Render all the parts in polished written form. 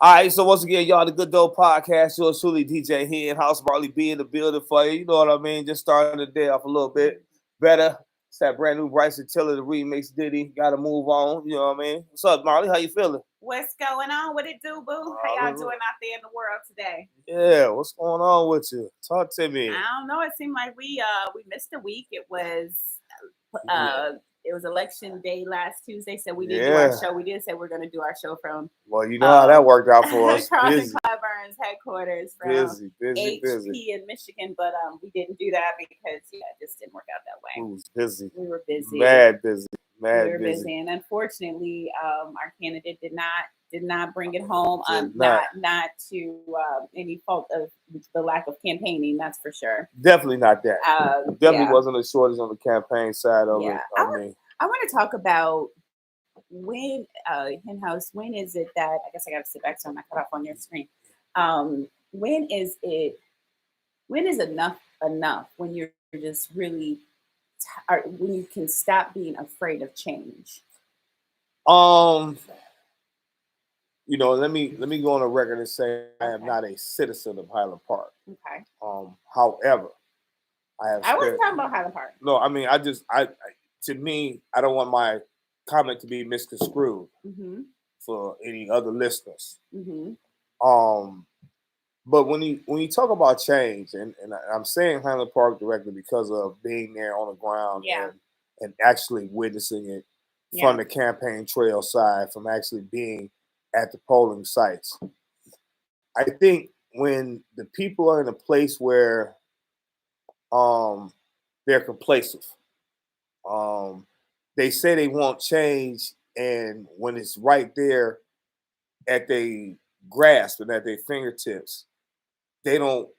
All right, so once again, y'all, the Good Dope Podcast. Yours truly, DJ here in House Marley B in the building for you. You know what I mean? Just starting the day off a little bit better. It's that brand new Bryson Tiller, the remix Diddy. Got to move on. You know what I mean? What's up, Marley? How you feeling? What's going on? What it do, boo? How y'all doing out there in the world today? Yeah, what's going on with you? Talk to me. I don't know. It seemed like we missed a week. It was election day last Tuesday, so we didn't do our show. We did say we're going to do our show from. Well, you know how that worked out for us. Carlton Clyburn's headquarters from busy HP in Michigan, but we didnn't do that because it just didn't work out that way. We was busy. We were busy. Mad busy. We were busy, and unfortunately, our candidate did not bring it home. Not to any fault of the lack of campaigning. That's for sure. Definitely not that. Definitely wasn't a shortage on the campaign side of it. I want to talk about when Henhouse. When is it that I guess I got to sit back so I'm not cut off on your screen? When is it? When is enough? When you're just really when you can stop being afraid of change? You know, let me go on a record and say I am not a citizen of Highland Park. Okay. However, I wasn't talking about Highland Park. No, I mean, to me, I don't want my comment to be misconstrued for any other listeners. But when you talk about change, and I'm saying Highland Park directly because of being there on the ground and actually witnessing it from the campaign trail side, from actually being at the polling sites. I think when the people are in a place where they're complacent, they say they want change, and when it's right there at their grasp and at their fingertips, they don't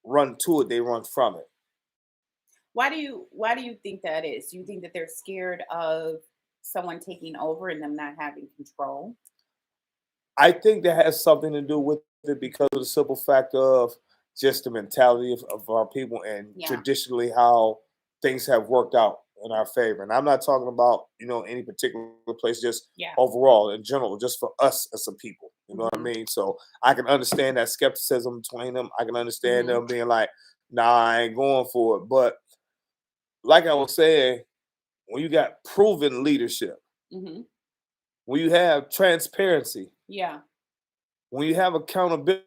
run to it, they run from it. Why do you think that is? Do you think that they're scared of someone taking over and them not having control? I think that has something to do with it because of the simple fact of just the mentality of our people and traditionally how things have worked out in our favor. And I'm not talking about, any particular place, just overall, in general, just for us as a people. You know what I mean? So I can understand that skepticism between them. I can understand them being like, nah, I ain't going for it. But like I was saying, when you got proven leadership, when you have transparency, when you have accountability,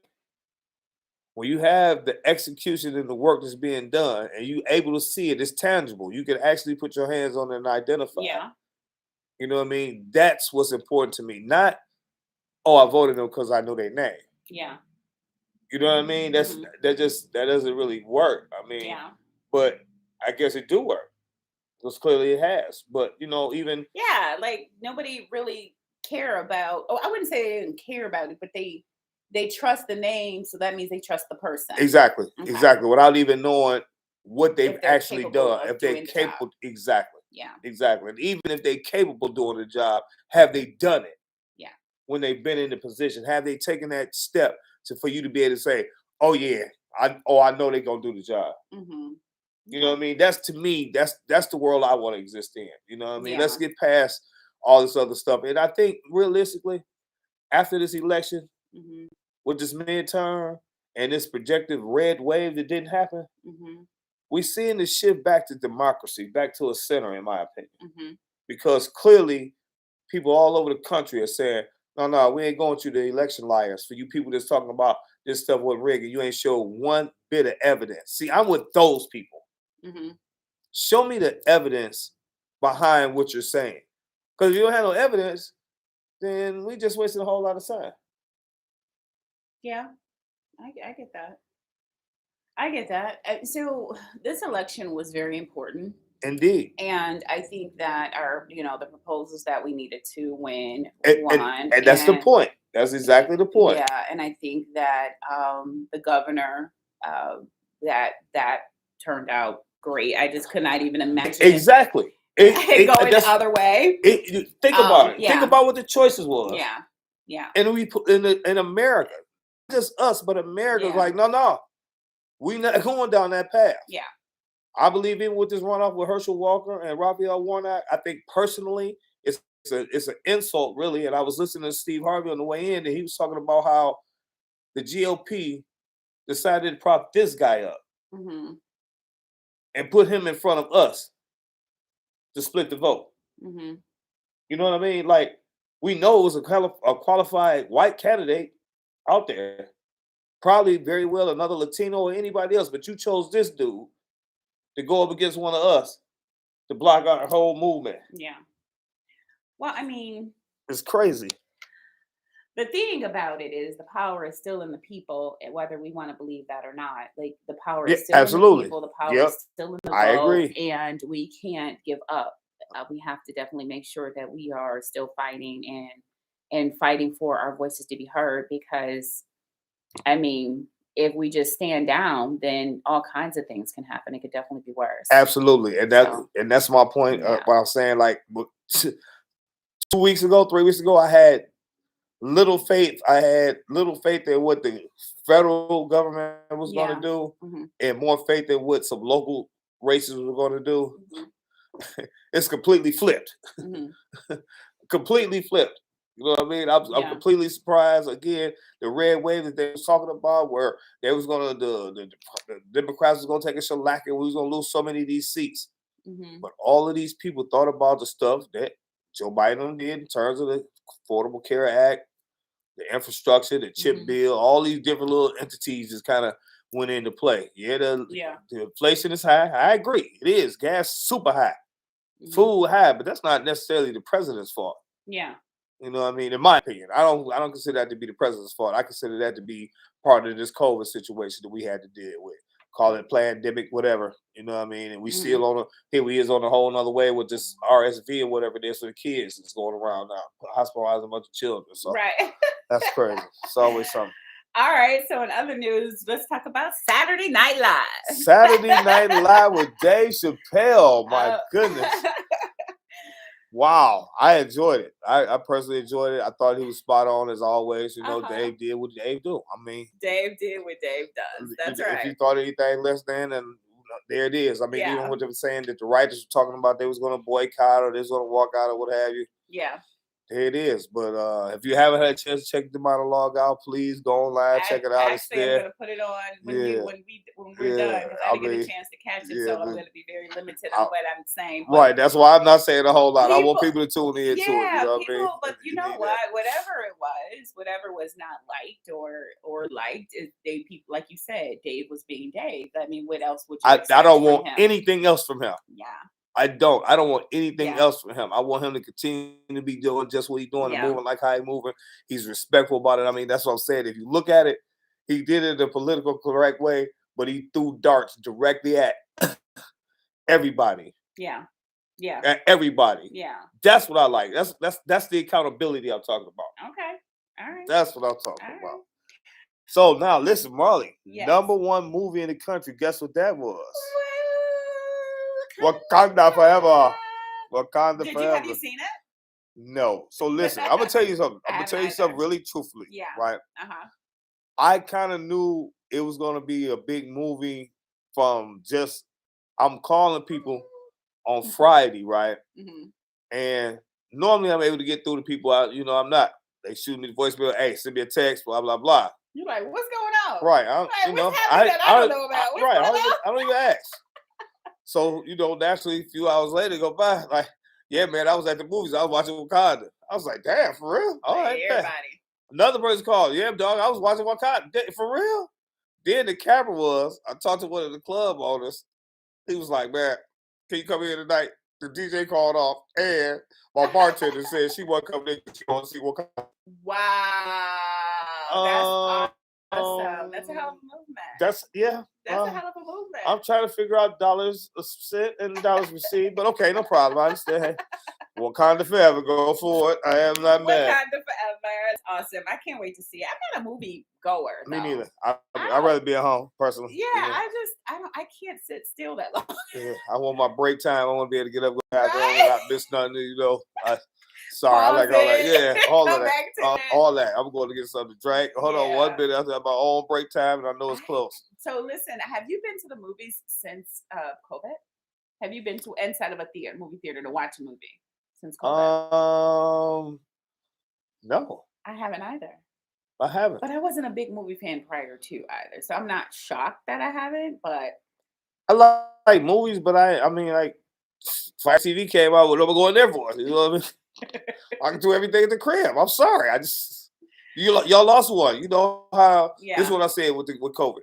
when you have the execution and the work that's being done, and you able to see it, it's tangible. You can actually put your hands on it and identify. You know what I mean? That's what's important to me. Not, I voted them because I know their name. You know what I mean? That doesn't really work. I mean, but I guess it do work. Because clearly it has. But even like nobody really care about. I wouldn't say they didn't care about it, but they trust the name, so that means they trust the person. Exactly. Without even knowing what they've actually done, if they're capable. Exactly. And even if they're capable of doing the job, have they done it? When they've been in the position, have they taken that step for you to be able to say, "Oh yeah, I know they're gonna do the job." You know what I mean? That's, to me, that's the world I want to exist in. You know what I mean? Let's get past all this other stuff. And I think realistically, after this election, with this midterm and this projected red wave that didn't happen, we're seeing the shift back to democracy, back to a center, in my opinion. Because clearly, people all over the country are saying, no, we ain't going to the election liars. For you people that's talking about this stuff with rigging, you ain't show one bit of evidence. See, I'm with those people. Show me the evidence behind what you're saying. Because if you don't have no evidence, then we just wasted a whole lot of time. Yeah, I get that. I get that. So this election was very important. Indeed. And I think that the proposals that we needed to win won. And that's the point. That's exactly the point. Yeah, and I think that the governor, that turned out great. I just could not even imagine exactly it going the other way. Think about it. Think about what the choices was. Yeah. And we put in America, not just us, but America's like, no, we not going down that path. Yeah. I believe even with this runoff with Herschel Walker and Raphael Warnock, I think personally it's it's an insult, really. And I was listening to Steve Harvey on the way in, and he was talking about how the GOP decided to prop this guy up and put him in front of us to split the vote. You know what I mean? Like, we know it was a qualified white candidate out there, probably very well another Latino or anybody else, but you chose this dude to go up against one of us to block our whole movement. Yeah. Well, I mean, it's crazy. The thing about it is the power is still in the people, and whether we want to believe that or not, like the power is still in the people, the power is still in the vote, I agree. And we can't give up. We have to definitely make sure that we are still fighting and fighting for our voices to be heard, because I mean, if we just stand down, then all kinds of things can happen. It could definitely be worse. Absolutely. And that's my point. Yeah. What I'm saying, like 3 weeks ago, I had little faith. I had little faith in what the federal government was going to do, and more faith in what some local races were going to do. It's completely flipped. Completely flipped. You know what I mean? I'm completely surprised. Again, the red wave that they was talking about, where they was going to the Democrats was going to take a shellac and we was going to lose so many of these seats. But all of these people thought about the stuff that Joe Biden did in terms of the Affordable Care Act, the infrastructure, the CHIP bill, all these different little entities just kind of went into play. The inflation is high. I agree. It is. Gas super high. Food high, but that's not necessarily the president's fault. Yeah. You know what I mean? In my opinion, I don't consider that to be the president's fault. I consider that to be part of this COVID situation that we had to deal with. Call it pandemic, whatever. You know what I mean? And we still here we is on a whole nother way with this RSV or whatever it is for the kids that's going around now, hospitalizing a bunch of children. So that's crazy. It's always something. All right. So in other news, let's talk about Saturday Night Live. Saturday Night Live with Dave Chappelle. My goodness. Wow. I enjoyed it. I personally enjoyed it. I thought he was spot on as always. You know, Dave did what Dave do. I mean, Dave did what Dave does. That's right. If you thought anything less than, and there it is. I mean, even when they were saying that the writers were talking about they was going to boycott or they was going to walk out or what have you. Yeah. There it is. But if you haven't had a chance to check the monologue out, please go online, check it out. It's there. I'm going to put it on when we're done, because I didn't get a chance to catch it, so I'm going to be very limited on what I'm saying. But right. That's why I'm not saying a whole lot. I want people to tune in to it. You know what I mean? But you know what? Whatever was not liked or liked, Dave, people, like you said, Dave was being Dave. I mean, what else would you expect I don't want him? anything else from him. Yeah. I don't want anything else from him. I want him to continue to be doing just what he's doing and moving like how he's moving. He's respectful about it. I mean, that's what I'm saying. If you look at it, he did it the political correct way, but he threw darts directly at everybody. Yeah. Yeah. At everybody. Yeah. That's what I like. That's the accountability I'm talking about. Okay. All right. That's what I'm talking about. So now listen, Marley. Number one movie in the country. Guess what that was? Wakanda Forever. Wakanda Forever. Have you seen it? No. So listen, I'm gonna tell you something. I'm gonna tell you something really truthfully. Yeah. Right. I kind of knew it was gonna be a big movie from just. I'm calling people on Friday, right? And normally I'm able to get through to people. I'm not. They shoot me the voicemail. Hey, send me a text. Blah blah blah. You're like, what's going on? Right. I don't know about. I don't even ask. So, naturally, a few hours later go by, like, yeah, man, I was at the movies. I was watching Wakanda. I was like, damn, for real? All right, everybody. Another person called. Yeah, dog, I was watching Wakanda. For real? Then the camera was, I talked to one of the club owners. He was like, man, can you come here tonight? The DJ called off, and my bartender said she wasn't coming in. She want to see Wakanda. Wow. That's awesome. That's a hell of a movement. That's a hell of a movement. I'm trying to figure out dollars sent and dollars received, but okay, no problem. I understand. Hey, Wakanda Forever, go for it. I am not mad. Wakanda Forever, it's awesome. I can't wait to see it. I'm not a movie goer. Me neither. I'd rather be at home personally. Yeah, I can't sit still that long. Yeah, I want my break time. I want to be able to get up without miss nothing. Sorry, I like all that. Yeah, all of that. All that. I'm going to get something to drink. Hold on 1 minute. I have my own break time, and I know it's close. So listen, have you been to the movies since COVID? Have you been to inside of a movie theater to watch a movie since COVID? No. I haven't either. I haven't. But I wasn't a big movie fan prior to either. So I'm not shocked that I haven't, but I like movies, but I mean, like, Fire TV came out, what am I going there for? You know what I mean? I can do everything at the crib. I'm sorry. Y'all lost one. You know how, this is what I said with COVID.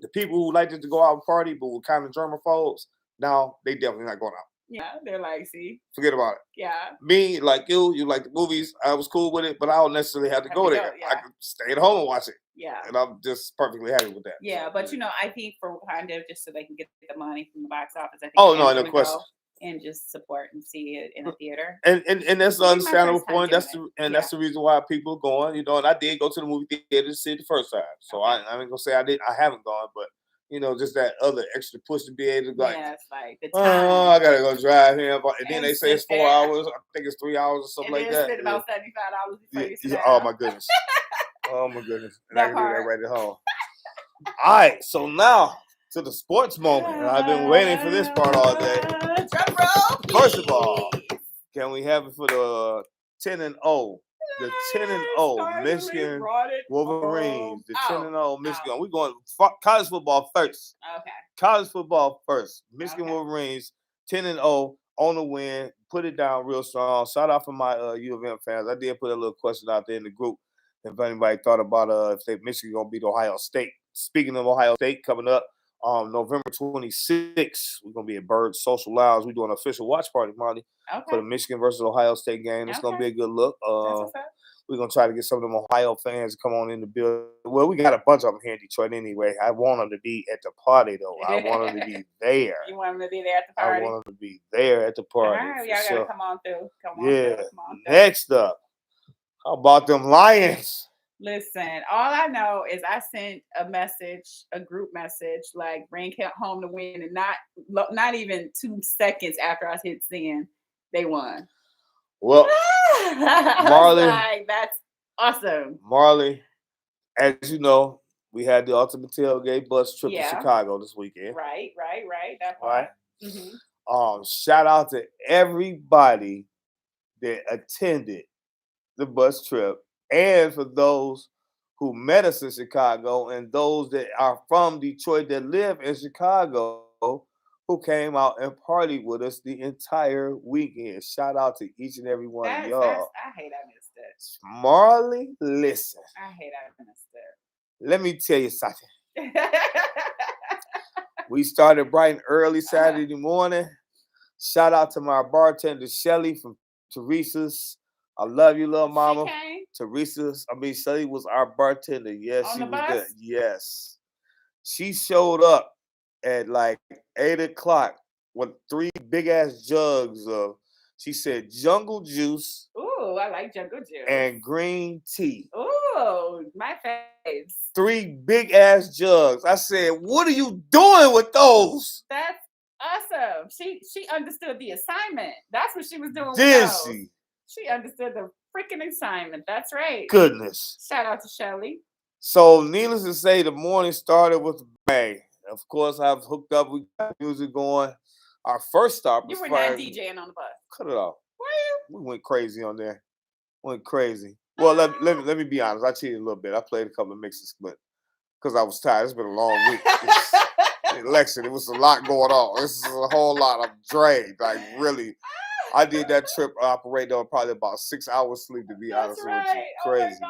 The people who liked to go out and party, but were kind of germaphobes, now they definitely not going out. Yeah, they're like, see, forget about it. Yeah. Me, like you like the movies. I was cool with it, but I don't necessarily have to go there. I can stay at home and watch it. Yeah. And I'm just perfectly happy with that. Yeah, but I think for Wakanda, just so they can get the money from the box office, I think no question. And just support and see it in a theater. And that's an understandable point. That's the reason why people are going. You know, and I did go to the movie theater to see it the first time. So I ain't gonna say I haven't gone, but just that other extra push to be able to go. Yeah, it's like the time. Oh, I gotta go drive here, and then they say it's 4 hours. I think it's 3 hours or something like that. Spend about $75 before you sit down. Oh my goodness. Oh my goodness. And I can do that right at home. All right, so now to the sports moment. I've been waiting for this part all day. Drum roll, please. First of all, can we have it for the 10-0? The 10-0 Michigan Wolverines. The 10-0 Michigan. We're going college football first. Okay. College football first. Michigan Wolverines 10-0 on the win. Put it down real strong. Shout out for my U of M fans. I did put a little question out there in the group if anybody thought about if Michigan gonna beat Ohio State. Speaking of Ohio State, coming up November 26th, we're gonna be at Bird Social Lounge. We're doing an official watch party, Molly, for the Michigan versus Ohio State game. It's gonna be a good look. We're gonna try to get some of them Ohio fans to come on in the building. Well, we got a bunch of them here in Detroit anyway. I want them to be at the party though. I want them to be there. You want them to be there at the party? I want them to be there at the party. All right, y'all gotta come on through. Next up, how about them Lions? Listen, all I know is I sent a group message, like bring home the win, and not even 2 seconds after I hit send, they won. Well, Marley, like, that's awesome. Marley, as you know, we had the Ultimate Tailgate bus trip to Chicago this weekend. Right. That's right. Mm-hmm. Shout out to everybody that attended the bus trip, and for those who met us in Chicago, and those that are from Detroit that live in Chicago, who came out and partied with us the entire weekend. Shout out to each and every one of y'all. I hate I missed it. Marley, listen. I hate I missed it. Let me tell you something. We started bright and early Saturday morning. Shout out to my bartender, Shelly from Teresa's. I love you, little mama. Shelly was our bartender. Yes, she was there. Yes. She showed up at like 8 o'clock with 3 big ass jugs of, she said, jungle juice. Ooh, I like jungle juice. And green tea. Ooh, my faves. 3 big ass jugs. I said, what are you doing with those? That's awesome. She understood the assignment. That's what she was doing. Did she? She understood the freaking assignment. That's right. Goodness. Shout out to Shelly. So, needless to say, the morning started with a bang. Of course, I've hooked up. We got music going. Our first stop was You were not DJing on the bus. Cut it off. Were you? We went crazy on there. Went crazy. Well, let me be honest. I cheated a little bit. I played a couple of mixes, but because I was tired. It's been a long week. Election. It was a lot going on. This is a whole lot. I'm drained. Like, really. I did that trip operating on probably about 6 hours sleep, to be honest with you. Crazy. Oh,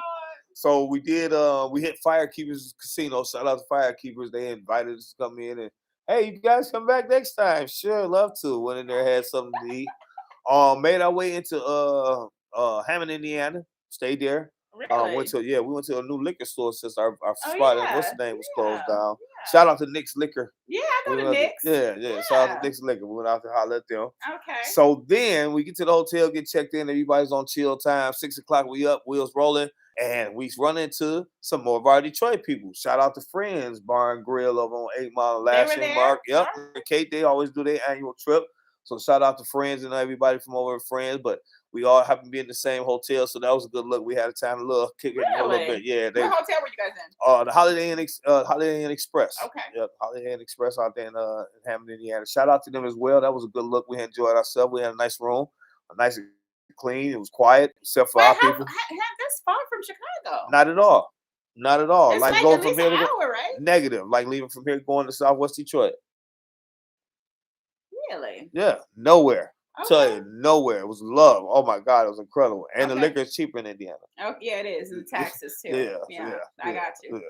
so we did, we hit Firekeepers Casino. Shout out to Firekeepers. They invited us to come in and, hey, you guys come back next time. Sure, love to. Went in there, had something to eat. Made our way into Hammond, Indiana. Stayed there. Really? We went to a new liquor store since our spot in what's the name was closed down. Yeah. Shout out to Nick's Liquor. Yeah, I go to Nick's. Yeah. Shout out to Nick's Liquor. We went out to holler at them. Okay. So then we get to the hotel, get checked in. Everybody's on chill time. 6 o'clock, we up, wheels rolling. And we run into some more of our Detroit people. Shout out to Friends Bar and Grill over on 8 Mile and Lashing Mark. Yep. Kate, they always do their annual trip. So shout out to Friends and everybody from over at Friends. But we all happen to be in the same hotel, so that was a good look. We had a time to kick it a little bit. Yeah. What hotel were you guys in? The Holiday Inn Express. Okay. Yep, Holiday Inn Express out there in Hammond, Indiana. Shout out to them as well. That was a good look. We enjoyed ourselves. We had a nice room. nice and clean. It was quiet, except for our people. That's far from Chicago. Not at all. Not at all. It's like like going at from least here an to hour, right? negative. Like leaving from here going to Southwest Detroit. Really? Yeah, nowhere. Okay. Tell you, nowhere. It was love. Oh my God, it was incredible. And the liquor is cheaper in Indiana. Oh yeah, it is. And the taxes too. Yeah. I got you.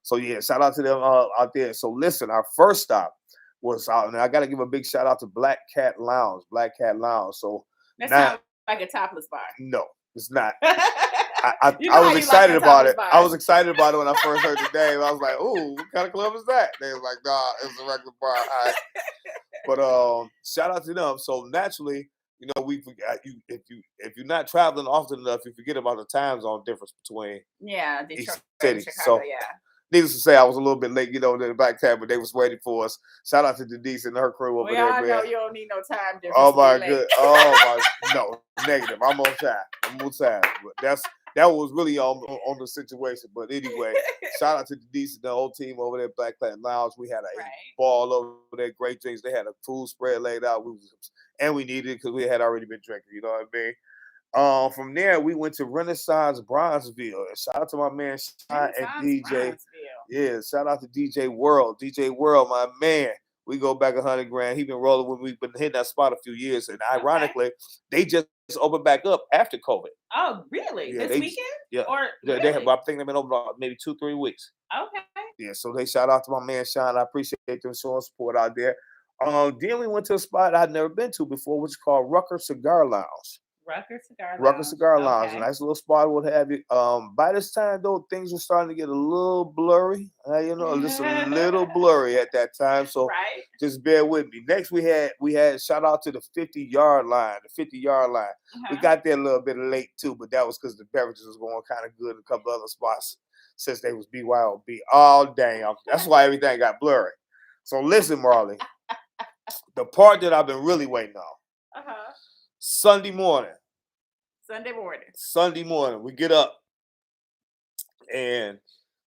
So yeah, shout out to them out there. So listen, our first stop was out, and I got to give a big shout out to Black Cat Lounge. Black Cat Lounge. So that sounds like a topless bar. No, it's not. I was excited about it. I was excited about it when I first heard the name. I was like, "Ooh, what kind of club is that?" They was like, "Nah, it's a regular bar." Right. But shout out to them. So naturally, you know, if you're not traveling often enough, you forget about the time zone difference between Detroit cities. Chicago, so, needless to say, I was a little bit late, you know, in the back tab, but they was waiting for us. Shout out to Denise and her crew over there, man. I know you don't need no time difference. Oh my good. Oh my no, negative. I'm on time. But that was really on the situation. But anyway, shout out to Denise and the whole team over there at Black Cat Lounge. We had a ball over there, great drinks. They had a food spread laid out. We needed it because we had already been drinking, you know what I mean? From there, we went to Renaissance Bronzeville. And shout out to my man Sean and DJ. Yeah, shout out to DJ World. DJ World, my man. We go back 100 grand. He been rolling when we've been hitting that spot a few years. And ironically, they just opened back up after COVID. Oh, really? Yeah, this weekend? Yeah. Or really? They have, I think they've been open maybe 2-3 weeks. Okay. Yeah, so they shout out to my man Sean. I appreciate them showing support out there. Then we went to a spot I'd never been to before, which is called Rucker Cigar Lounge. Rucker Cigar Lounge, a nice little spot, what have you. By this time, though, things were starting to get a little blurry. Just a little blurry at that time. So just bear with me. Next, we had shout out to the 50-yard line. The 50-yard line. We got there a little bit late too, but that was because the beverages was going kind of good in a couple other spots since they was BYOB. Oh damn, that's why everything got blurry. So listen, Marley, the part that I've been really waiting on. Sunday morning, we get up and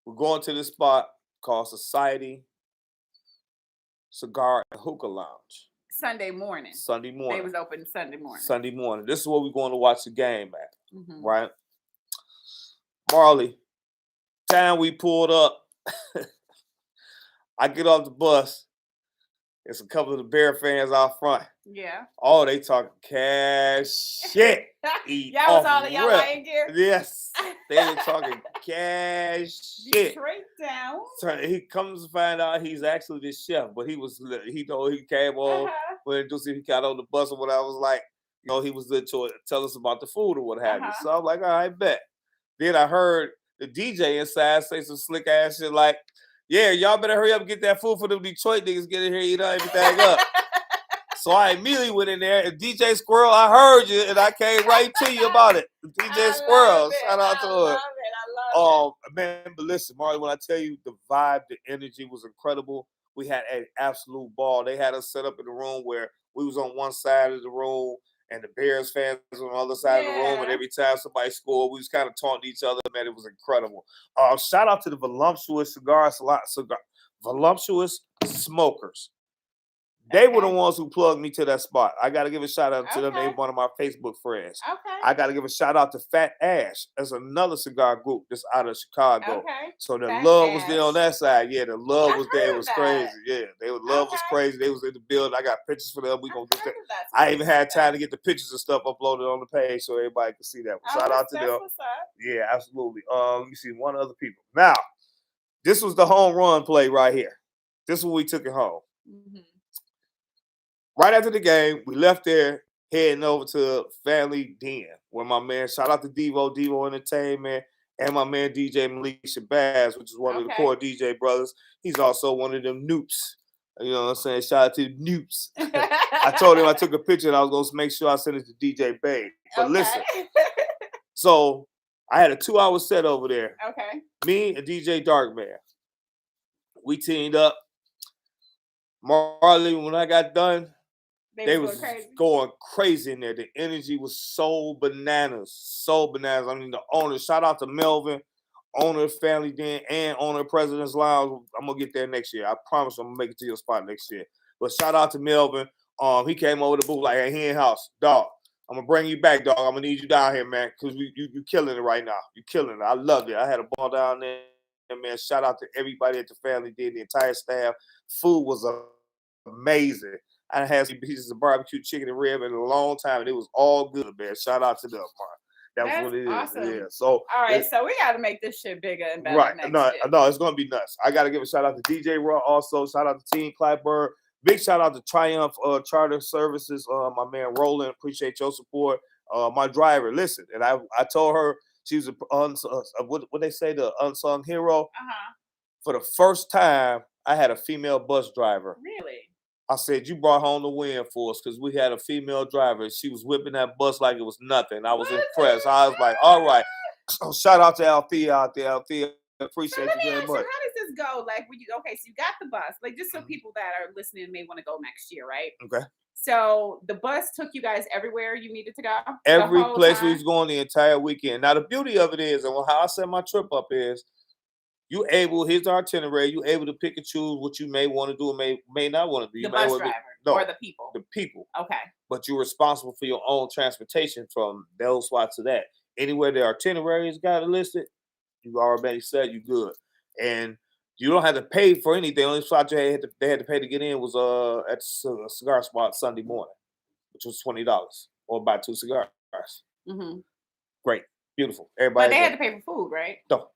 we're going to this spot called Society Cigar and Hookah Lounge. Sunday morning. They was open Sunday morning. This is where we're going to watch the game at, right? Marley, time we pulled up, I get off the bus. There's a couple of the Bear fans out front. Yeah. Oh, they talking cash shit. Y'all was all in y'all Lion gear? Yes. They were talking cash shit. Straight down. So he comes to find out he's actually the chef, but he came on when he got on the bus or whatever. I was like, he was there to tell us about the food or what have you. So I'm like, all right, bet. Then I heard the DJ inside say some slick ass shit like, yeah, y'all better hurry up and get that food for them Detroit niggas. Get in here, eat everything up. So I immediately went in there, and DJ Squirrel, I heard you, and I came right to you about it. DJ Squirrel, shout out to her. I love it. Man, but listen, Marley, when I tell you the vibe, the energy was incredible. We had an absolute ball. They had us set up in a room where we was on one side of the room, and the Bears fans on the other side of the room, and every time somebody scored, we was kind of taunting each other. Man, it was incredible. Shout out to the Voluptuous Voluptuous Smokers. They were the ones who plugged me to that spot. I got to give a shout out to them. They were one of my Facebook friends. I got to give a shout out to Fat Ash. That's another cigar group that's out of Chicago. So the love was there on that side. Yeah, the love was there. It was crazy. Yeah, love was crazy. They was in the building. I got pictures for them. We gonna get that. I even had time to get the pictures and stuff uploaded on the page so everybody can see that. Shout out to them. Yeah, absolutely. Let me see one other people. Now, this was the home run play right here. This is when we took it home. Right after the game, we left there heading over to Family Den, where my man, shout out to Devo Entertainment, and my man DJ Malik Shabazz, which is one of the core DJ brothers. He's also one of them noops. You know what I'm saying? Shout out to the noops. I told him I took a picture and I was going to make sure I sent it to DJ Babe. But listen, so I had a 2-hour set over there. Me and DJ Darkman. We teamed up. Marley, when I got done, they was going crazy in there. The energy was so bananas. I mean, the owner, shout out to Melvin, owner of Family Den and owner of President's Lounge. I'm going to get there next year. I promise I'm going to make it to your spot next year. But shout out to Melvin. He came over the booth like, hey, he in house. Dog, I'm gonna bring you back, dog. I'm gonna need you down here, man, because you killing it right now. You killing it. I loved it. I had a ball down there, man. Shout out to everybody at the family did, the entire staff. Food was amazing. I had some pieces of barbecue chicken and rib in a long time, and it was all good, man. Shout out to them, man. That's what it awesome. is. Yeah. So all right, so we got to make this shit bigger and better. Right. Next No, year. no, it's gonna be nuts. I gotta give a shout out to DJ Raw also. Shout out to Team Clyburn. Big shout out to Triumph Charter Services. My man Roland, appreciate your support. My driver, listen, and I told her she was what they say, the unsung hero. For the first time, I had a female bus driver. Really? I said, you brought home the win for us because we had a female driver. She was whipping that bus like it was nothing. I was impressed. I was like, all right. Shout out to Althea out there. Althea, appreciate you very much. How does this go? Like, when so you got the bus, like, just so people that are listening may want to go next year, right? Okay. So the bus took you guys everywhere you needed to go? Every place we was going the entire weekend. Now, the beauty of it is, and how I set my trip up is, here's the itinerary, you able to pick and choose what you may want to do and may not want to do. The bus driver or the people? The people. Okay. But you're responsible for your own transportation from those spots to that. Anywhere the itinerary is got it listed, you already said you good. And you don't have to pay for anything. The only spot they had to pay to get in was at the cigar spot Sunday morning, which was $20 or buy 2 cigars. Mm-hmm. Great. Beautiful. Everybody. But they had to pay for food, right? No.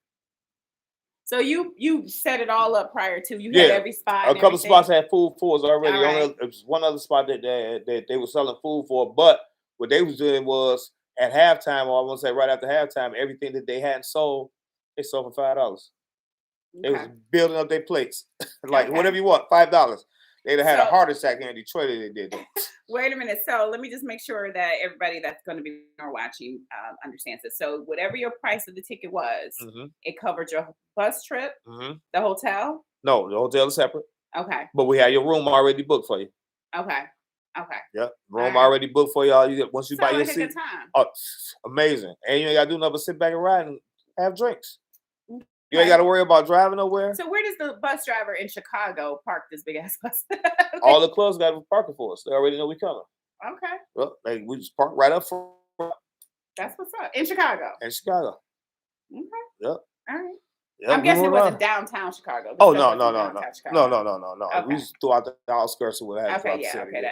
So you set it all up prior to you had every spot. A couple spots had food for us already. Right. There was one other spot that they were selling food for, but what they was doing was at halftime, or I want to say right after halftime, everything that they hadn't sold, they sold for $5. Okay. They was building up their plates, like whatever you want, $5. They'd have had a heart attack here in Detroit if they did that. Wait a minute. So let me just make sure that everybody that's going to be watching understands it. So whatever your price of the ticket was, it covered your bus trip, the hotel? No, the hotel is separate. Okay. But we had your room already booked for you. Okay. Yep. Room already booked for y'all. Once you buy your seat. Good time. Oh, amazing. And you ain't got to do nothing but sit back and ride and have drinks. You ain't got to worry about driving nowhere. So where does the bus driver in Chicago park this big ass bus? All the clubs got parking for us. They already know we coming. Okay. Well, we just park right up front. That's what's up. In Chicago. Okay. Yep. All right. Yep, I'm guessing it wasn't downtown Chicago. Oh no. No. Okay. We just throughout the outskirts of what happened. Okay, yeah, okay,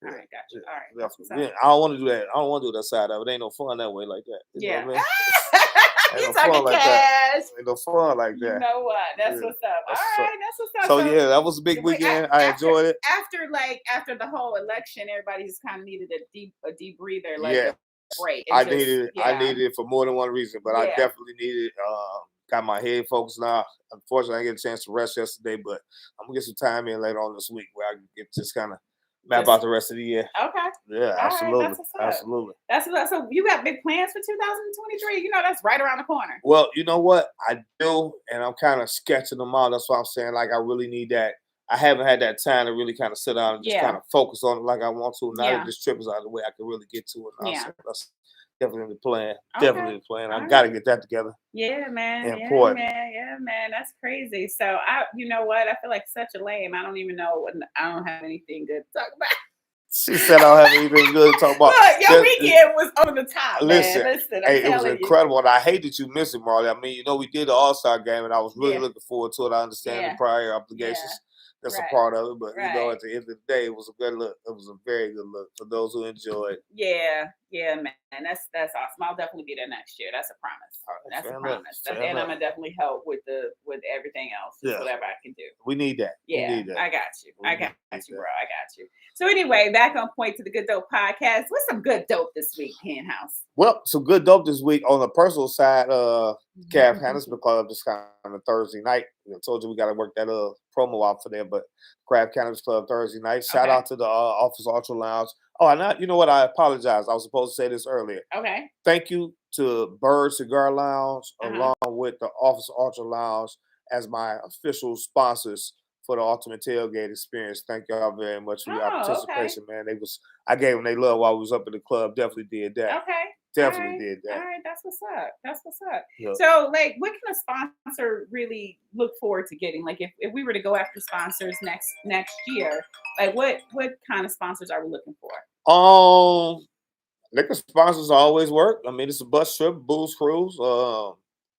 all right, got you. All right. Yeah, I don't want to do that. I don't want to do that side of it. Ain't no fun that way like that. You know what I mean? You talking cash? Ain't no fun like that. You know what? That's what's up. All right, that's what's up. So yeah, that was a big weekend. I enjoyed it. After the whole election, everybody just kind of needed a deep breather. Like, yeah, break. I needed it for more than one reason, but I definitely needed. Got my head focused now. Unfortunately, I didn't get a chance to rest yesterday, but I'm gonna get some time in later on this week where I can get just kind of map out the rest of the year. Okay. Yeah, absolutely. Right, absolutely. That's what. So you got big plans for 2023? You know, that's right around the corner. Well, you know what? I do, and I'm kind of sketching them out. That's why I'm saying, like, I really need that. I haven't had that time to really kind of sit down and just kind of focus on it like I want to. Now that this trip is out of the way, I can really get to it now. So that's definitely the plan. Okay. Definitely the plan. I got to get that together. Yeah, man. Important. Yeah, man. That's crazy. So you know what? I feel like such a lame. I don't even know I don't have anything good to talk about. She said I don't have anything good to talk about. Look, your weekend was over the top. Listen, hey, it was incredible. And I hate that you missed it, Marley. I mean, we did the All-Star game, and I was really looking forward to it. I understand the prior obligations. That's a part of it, but at the end of the day, it was a good look. It was a very good look for those who enjoyed. Yeah, man, that's awesome. I'll definitely be there next year. That's a promise. That's a promise. And I'm gonna definitely help with everything else, whatever I can do. We need that. Yeah, we need that. I got you, bro. I got you. So anyway, back on point to the Good Dope podcast. What's some good dope this week, Henhouse? Well, some good dope this week on the personal side. Craft Cannabis Club just kind of Thursday night. I told you we got to work that promo out for them, but Craft Cannabis Club Thursday night. Shout out to the Office Ultra Lounge. Oh, and you know what? I apologize. I was supposed to say this earlier. Okay. Thank you to Bird Cigar Lounge along with the Office Ultra Lounge as my official sponsors for the Ultimate Tailgate Experience. Thank y'all very much for your participation, man. I gave them their love while we was up in the club. Definitely did that. Okay. Definitely did that. All right, that's what's up. Yep. So, like, what can a sponsor really look forward to getting? Like, if we were to go after sponsors next year, like, what kind of sponsors are we looking for? Liquor sponsors always work. I mean, it's a bus trip, booze cruise,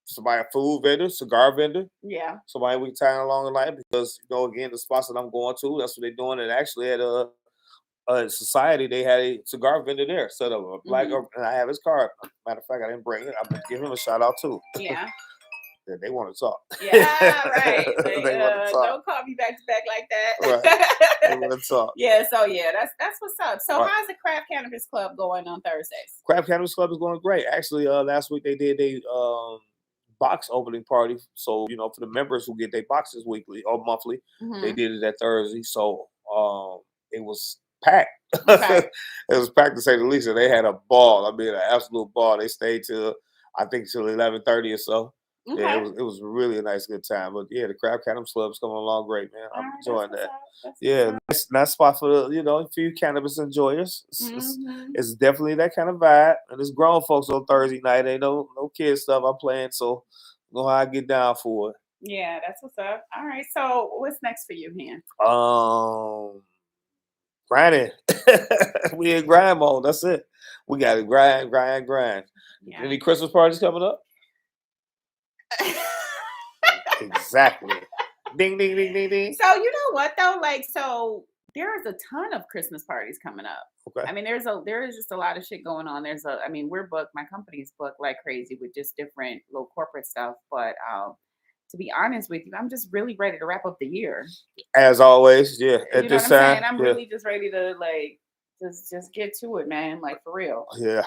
somebody a food vendor, cigar vendor. Yeah. Somebody we tying along the line because again, the spots that I'm going to, that's what they're doing. And actually at a society, they had a cigar vendor there, set up a black, and I have his card. Matter of fact, I didn't bring it. I'm gonna give him a shout out too. Yeah. Yeah, they want to talk. Yeah, right. They want to talk. Don't call me back to back like that. Right. They want to talk. Yeah, so that's what's up. So how's the Craft Cannabis Club going on Thursdays? Craft Cannabis Club is going great. Actually, last week they did a box opening party. So, for the members who get their boxes weekly or monthly, they did it that Thursday. So it was packed. Okay. It was packed to say the least. And they had a ball. I mean, an absolute ball. They stayed till I think till 11:30 or so. Okay. Yeah, it was really a nice good time. But yeah, the Craft Cannabis Club is coming along great, man. I'm enjoying that. Yeah, nice spot for the a few cannabis enjoyers. It's definitely that kind of vibe, and it's grown folks on Thursday night. Ain't no kid stuff I'm playing, so know how I get down for it. Yeah, that's what's up. All right, so what's next for you, Han? Grinding. We in grind mode. That's it. We got to grind. Yeah. Any Christmas parties coming up? Exactly. Ding, ding, ding, ding, ding. So you know what though? So there's a ton of Christmas parties coming up. Okay. I mean, there is just a lot of shit going on. We're booked. My company's booked like crazy with just different little corporate stuff. But to be honest with you, I'm just really ready to wrap up the year. As always, yeah. At this time, I'm really just ready to just get to it, man. Like for real. Yeah,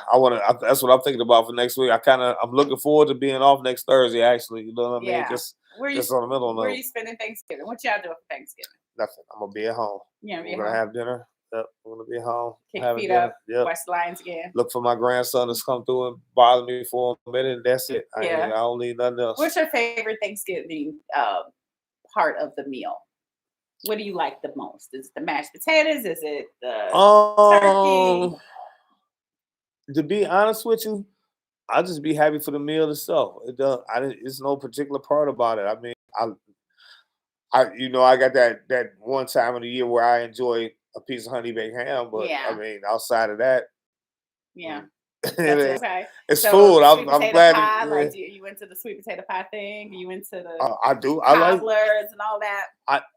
that's what I'm thinking about for next week. I'm looking forward to being off next Thursday. Actually, you know what I mean? Yeah. Just on the middle. Where are you spending Thanksgiving? What y'all doing for Thanksgiving? Nothing. I'm gonna be at home. Yeah, we're gonna have dinner. Yep, we're gonna be at home. Kick feet up. Yep. Watch the Lions again. Look for my grandson to come through and bother me for a minute, and that's it. I don't need nothing else. What's your favorite Thanksgiving part of the meal? What do you like the most? Is it the mashed potatoes? Is it the turkey? To be honest with you, I'll just be happy for the meal itself. It's no particular part about it. I mean, I got that one time of the year where I enjoy a piece of honey baked ham, but I mean, outside of that, okay. It's food. I'm glad. Pie, you went to the sweet potato pie thing? You went to the I do. I like cobblers and all that.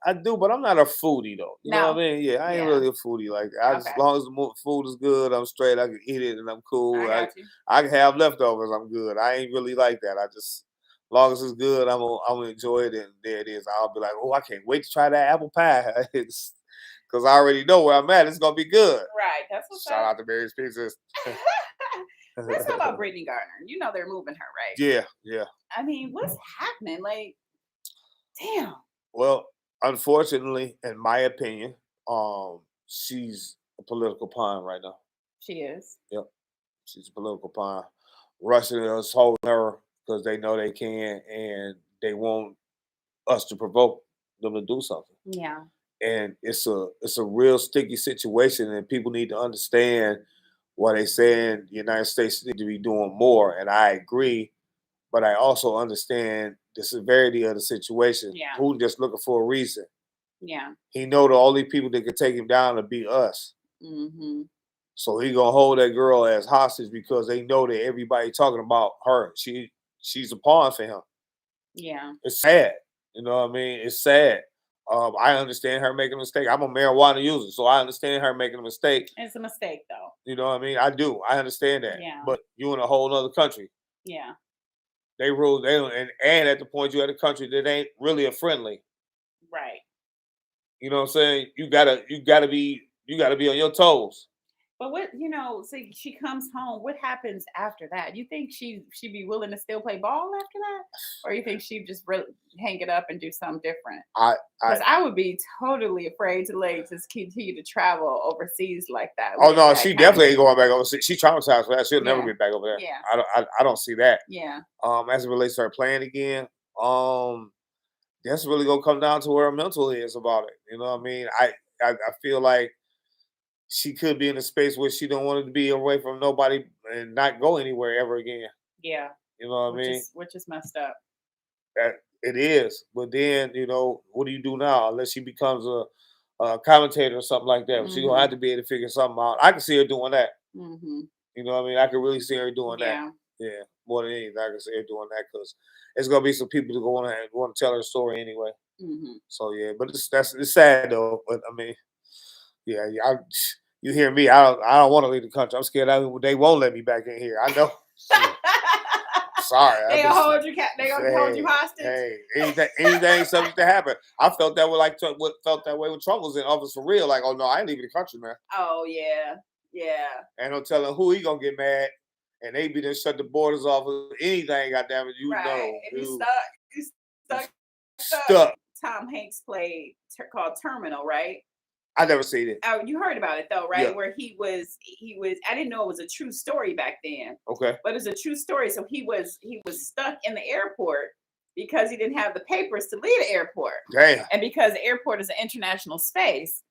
I do, but I'm not a foodie though. You know what I mean? Yeah, I ain't really a foodie like that. As long as the food is good, I'm straight. I can eat it and I'm cool. I can have leftovers. I'm good. I ain't really like that. As long as it's good, I'm gonna enjoy it, and there it is. I'll be like, oh, I can't wait to try that apple pie. Because I already know where I'm at. It's gonna be good. Right. That's what's Shout out to Mary's Pizzas. Let's talk about Brittany Garner. You know they're moving her, right? Yeah. I mean, what's happening? Like, damn. Well, unfortunately, in my opinion, she's a political pawn right now. She is. Yep. She's a political pawn. Russia is holding her because they know they can, and they want us to provoke them to do something. Yeah. And it's a real sticky situation, and people need to understand what they're saying. The United States need to be doing more, and I agree, but I also understand the severity of the situation. Yeah. Putin just looking for a reason. Yeah. He know the only people that can take him down to be us. Mm-hmm. So he gonna hold that girl as hostage because they know that everybody talking about her. She's a pawn for him. Yeah. It's sad. You know what I mean? It's sad. I understand her making a mistake. I'm a marijuana user, so I understand her making a mistake. It's a mistake, though. You know what I mean? I do. I understand that. Yeah. But you in a whole other country. Yeah. They rule. They don't, and at the point you at a country that ain't really a friendly. Right. You know what I'm saying? You gotta be on your toes. But see, she comes home. What happens after that? You think she'd be willing to still play ball after that, or you think she'd just hang it up and do something different? Because I would be totally afraid to just continue to travel overseas like that. Oh no, she definitely ain't going back overseas. She's traumatized for that. She'll never get back over there. Yeah. I don't see that. Yeah. As it relates to her playing again, that's really gonna come down to where her mental is about it. You know what I mean? I feel like she could be in a space where she don't want to be away from nobody and not go anywhere ever again. Yeah. You know what I mean? Which is messed up. It is. But then, what do you do now? Unless she becomes a commentator or something like that. Mm-hmm. She's going to have to be able to figure something out. I can see her doing that. Mm-hmm. You know what I mean? I could really see her doing that. Yeah, more than anything, I can see her doing that because it's gonna be some people who want to tell her story anyway. Mm-hmm. So yeah, but it's sad though. But I mean, yeah, you hear me? I don't want to leave the country. I'm scared they won't let me back in here. I know. Sorry, they gonna hold you. They gonna hold you hostage. Hey, anything subject to happen. I felt that way. Felt that way when Trump was in office for real. Like, oh no, I ain't leaving the country, man. Oh yeah. And no telling who he gonna get mad, and they be just shut the borders off of anything. Goddamn it, you know. And you stuck. Tom Hanks played called Terminal, right? I never seen it. Oh, you heard about it though, right? Yeah. Where he was. I didn't know it was a true story back then. Okay. But it's a true story. So he was stuck in the airport because he didn't have the papers to leave the airport. Damn. And because the airport is an international space.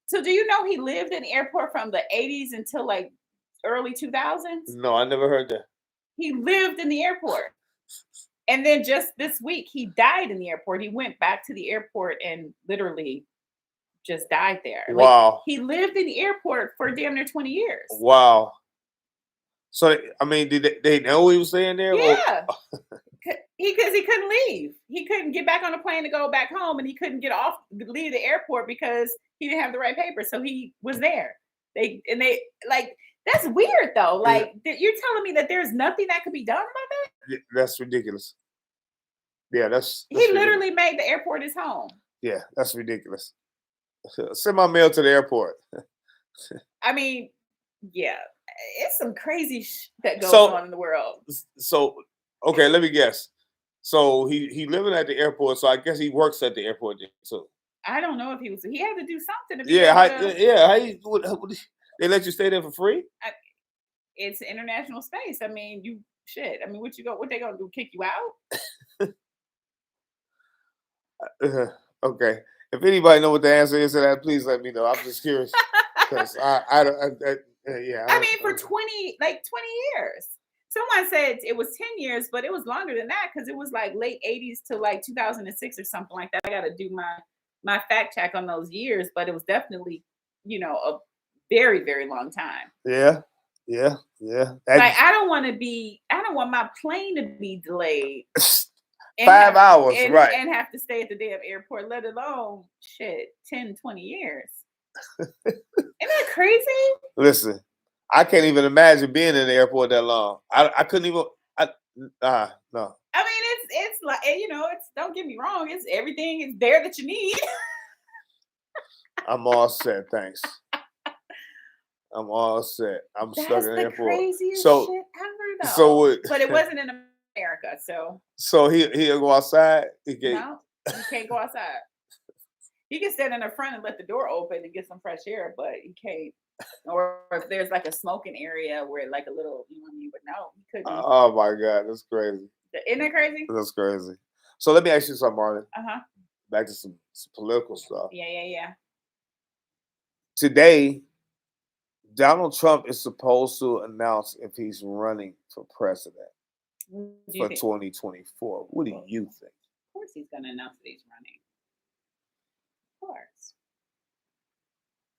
So do you know he lived in the airport from the 80s until like early 2000s? No, I never heard that. He lived in the airport. And then just this week, he died in the airport. He went back to the airport and literally just died there. Wow. Like, he lived in the airport for damn near 20 years. Wow. So, I mean, did they know he was staying there? Yeah. Because he couldn't leave. He couldn't get back on a plane to go back home, and he couldn't leave the airport because he didn't have the right papers. So he was there. They like, that's weird though. Like, you're telling me that there's nothing that could be done about that? That's ridiculous. Yeah, that's he literally made the airport his home. Yeah, that's ridiculous. Send my mail to the airport. I mean, yeah, it's some crazy that goes on in the world. So, okay, let me guess. So he living at the airport. So I guess he works at the airport too. I don't know if he had to do something to be. Yeah, they let you stay there for free? It's international space. I mean, what they gonna do? Kick you out? Okay. If anybody know what the answer is to that, please let me know. I'm just curious because I mean, for 20 years. Someone said it was 10 years, but it was longer than that because it was like late 80s to like 2006 or something like that. I got to do my fact check on those years, but it was definitely, a very, very long time. Yeah. Like, I don't want my plane to be delayed. 5 hours, right. And have to stay at the damn airport, let alone 10, 20 years. Isn't that crazy? Listen, I can't even imagine being in the airport that long. I couldn't even. No. I mean, it's like, don't get me wrong. It's everything is there that you need. I'm all set, thanks. I'm all set. I'm stuck in the airport. Craziest shit ever, though. But it wasn't in America, so. So he'll go outside. No, he can't go outside. He can stand in the front and let the door open and get some fresh air, but he can't. Or if there's like a smoking area where like a little, but no, he couldn't. Oh my God, that's crazy. Isn't that crazy? That's crazy. So let me ask you something, Marlon. Back to some political stuff. Yeah. Today, Donald Trump is supposed to announce if he's running for president for 2024. What do you think? Of course he's going to announce that he's running. Of course.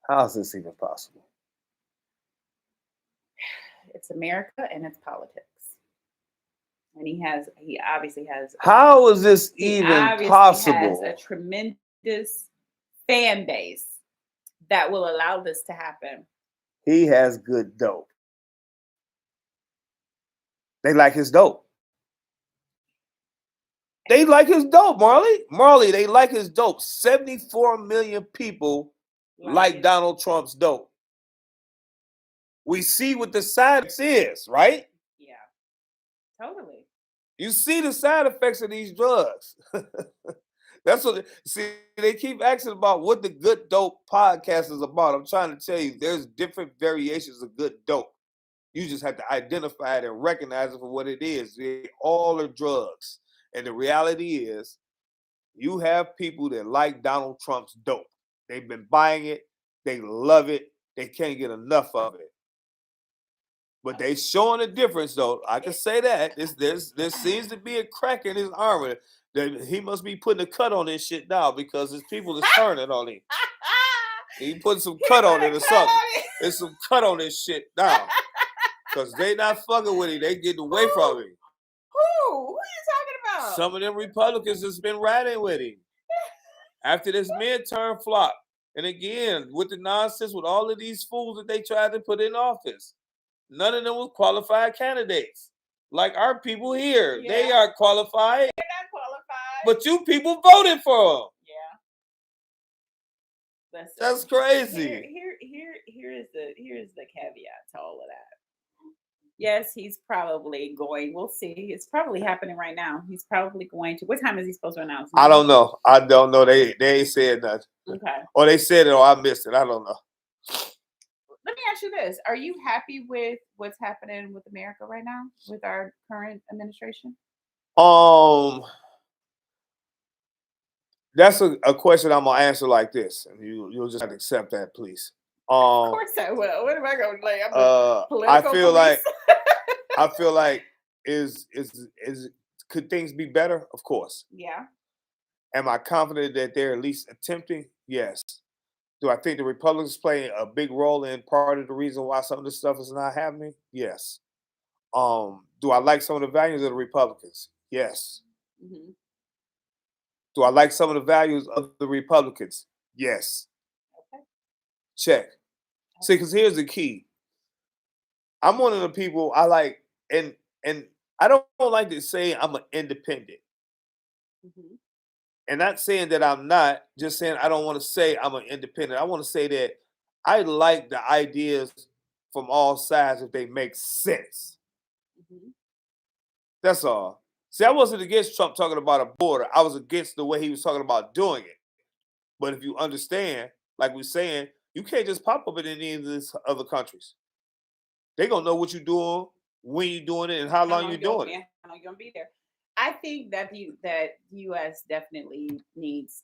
How is this even possible? It's America and it's politics. And he obviously has. How is this even possible? He has a tremendous fan base that will allow this to happen. He has good dope. They like his dope. They like his dope, Marley. Marley, they like his dope. 74 million people like Donald Trump's dope. We see what the side effects is, right? Yeah, totally. You see the side effects of these drugs. That's what. See, they keep asking about what the Good Dope podcast is about. I'm trying to tell you, there's different variations of good dope. You just have to identify it and recognize it for what it is. They all are drugs. And the reality is, you have people that like Donald Trump's dope. They've been buying it. They love it. They can't get enough of it. But they showing a difference, though. I can say that. There seems to be a crack in his armor. That he must be putting a cut on this shit now because his people is turning on him. He putting some cut on it or something. There's some cut on this shit now. Because they not fucking with him. They getting away from him. Who are you talking about? Some of them Republicans has been riding with him. After this midterm flop. And again, with the nonsense, with all of these fools that they tried to put in office, none of them was qualified candidates. Like our people here, they are qualified. They're not qualified. But you people voted for them. Yeah. That's crazy. Here is the caveat to all of that. Yes, he's probably going. We'll see. It's probably happening right now. He's probably going to. What time is he supposed to announce? I don't know. They ain't said nothing. Okay. Or they said it, or I missed it. I don't know. Let me ask you this: are you happy with what's happening with America right now with our current administration? That's a question I'm gonna answer like this, and you'll just have to accept that, please. Of course I will. What am I gonna lay? I feel like is could things be better? Of course. Yeah. Am I confident that they're at least attempting? Yes. Do I think the Republicans play a big role in part of the reason why some of this stuff is not happening? Yes. Do I like some of the values of the Republicans? Yes. Mm-hmm. Do I like some of the values of the Republicans? Yes. Okay. Check. See, because here's the key. I'm one of the people I like, and I don't like to say I'm an independent. Mm-hmm. And not saying that I'm not, just saying I don't want to say I'm an independent. I want to say that I like the ideas from all sides if they make sense. Mm-hmm. That's all. See, I wasn't against Trump talking about a border. I was against the way he was talking about doing it. But if you understand, like we're saying, you can't just pop up in any of these other countries. They're going to know what you're doing, when you're doing it, and how long you're doing it. How long you're going to be there. I think that the U.S. definitely needs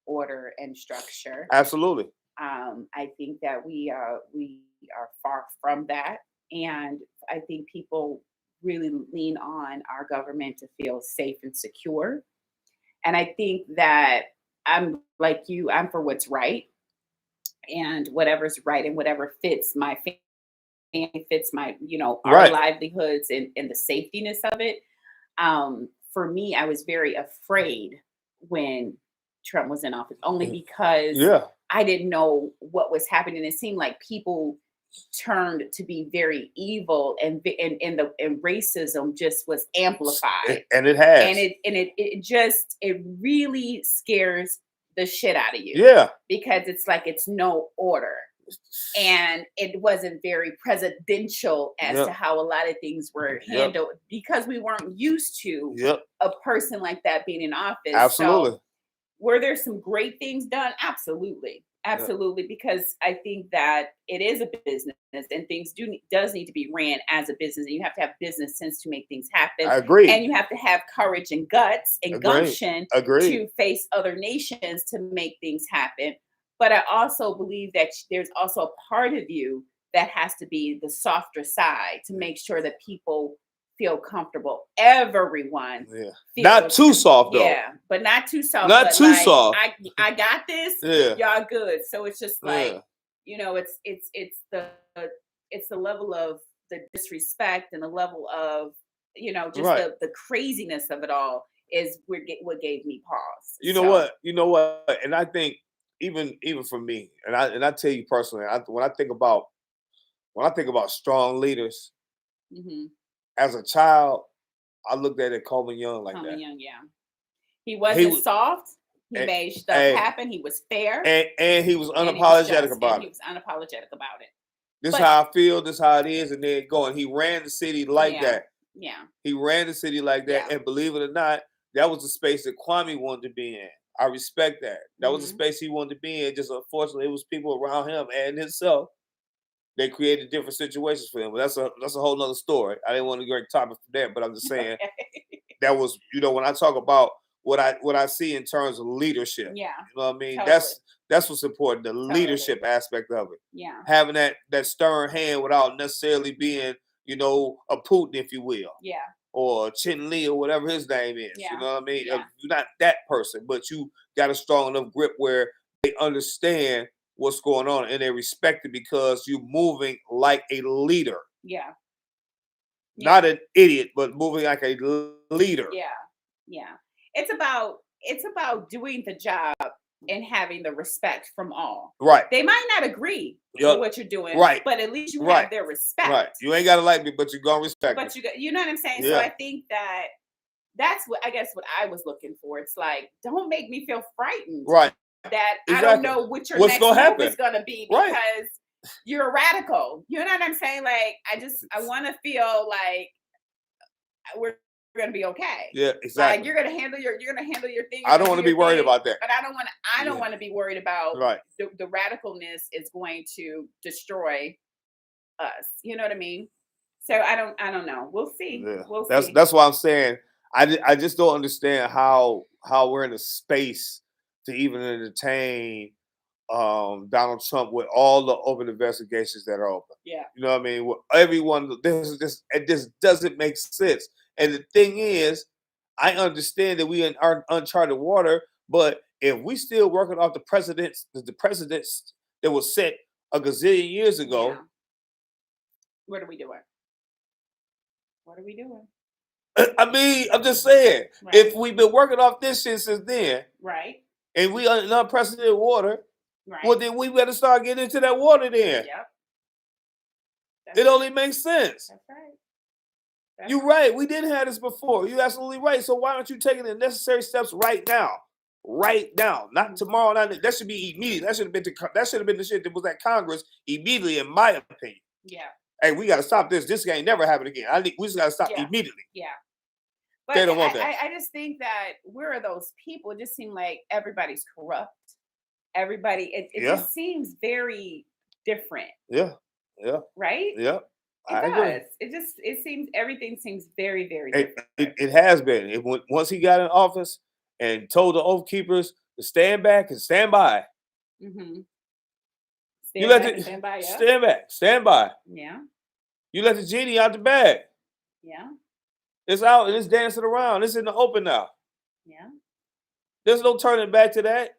order and structure. Absolutely. I think that we are far from that. And I think people really lean on our government to feel safe and secure. And I think that I'm like you, I'm for what's right. And whatever's right and whatever fits my family, fits my, our livelihoods and the safetyness of it. For me, I was very afraid when Trump was in office, only because I didn't know what was happening. It seemed like people turned to be very evil, and racism just was amplified. And it has. And it really scares the shit out of you. Yeah. Because it's like it's no order. And it wasn't very presidential as to how a lot of things were handled because we weren't used to a person like that being in office. Absolutely. So, were there some great things done? Absolutely. Because I think that it is a business and things does need to be ran as a business. And you have to have business sense to make things happen. I agree. And you have to have courage and guts and gumption to face other nations to make things happen. But I also believe that there's also a part of you that has to be the softer side to make sure that people feel comfortable. Everyone. Yeah. Not too soft though. Yeah, but not too soft. Not too soft. I got this. Yeah. Y'all good. So it's just like, it's the level of the disrespect and the level of, the craziness of it all is what gave me pause. You know what? And I think even for me, and I tell you personally, when I think about strong leaders, mm-hmm. as a child, I looked at it Coleman Young like Coleman that. Young, yeah. He wasn't soft. He made stuff happen. He was fair. And he was unapologetic about it. He was unapologetic about it. This is how I feel, this is how it is, and then going. He ran the city like that. Yeah. He ran the city like that. And believe it or not, that was the space that Kwame wanted to be in. I respect that. That was the space he wanted to be in. Just unfortunately, it was people around him and himself. They created different situations for him. But that's a whole nother story. I didn't want to go topic for that, but I'm just saying that was, when I talk about what I see in terms of leadership. Yeah. You know what I mean? Totally. That's what's important, the leadership aspect of it. Yeah. Having that stern hand without necessarily being, a Putin, if you will. Yeah. Or Chin Lee or whatever his name is. Yeah. You know what I mean? Yeah. You're not that person, but you got a strong enough grip where they understand what's going on and they respect it because you're moving like a leader. Yeah. not an idiot, but moving like a leader. Yeah. It's about doing the job and having the respect from all. Right. They might not agree with what you're doing, right, but at least you have their respect. Right. You ain't gotta like me, but you're gonna respect me. But you know what I'm saying? So I think that's what I was looking for. It's like, don't make me feel frightened. Right. That I don't know what your next move is gonna be because you're a radical. You know what I'm saying? Like, I want to feel like we're going to be okay. Yeah, exactly. Like, you're going to handle your thing. I don't want to be worried about that. But I don't want to be worried about the radicalness is going to destroy us. You know what I mean? So I don't know. We'll see. Yeah. That's why I'm saying I just don't understand how we're in a space to even entertain Donald Trump with all the open investigations that are open. Yeah. You know what I mean? With everyone, it just doesn't make sense. And the thing is, I understand that we in uncharted water, but if we still working off the precedents that was set a gazillion years ago, what are we doing? What are we doing? I mean, I'm just saying, if we've been working off this shit since then, right, and we are in unprecedented water, well, then we better start getting into that water then. Yep. It only makes sense. That's right. You're right. We didn't have this before. You're absolutely right. So why aren't you taking the necessary steps right now? Right now, not tomorrow. That should be immediate. That should have been the shit that was at Congress immediately, in my opinion. Yeah. Hey, we got to stop this. This ain't never happen again. We just got to stop immediately. Yeah. But they don't want that. I just think that we're those people. It just seems like everybody's corrupt. Everybody. It just seems very different. Yeah. Yeah. Right. Yeah. It does. It seems everything seems very, very different. It has been. Once he got in office and told the Oath Keepers to stand back and stand by. Mm-hmm. Stand by. Stand back. Stand by. Yeah. You let the genie out the bag. Yeah. It's out and it's dancing around. It's in the open now. Yeah. There's no turning back to that.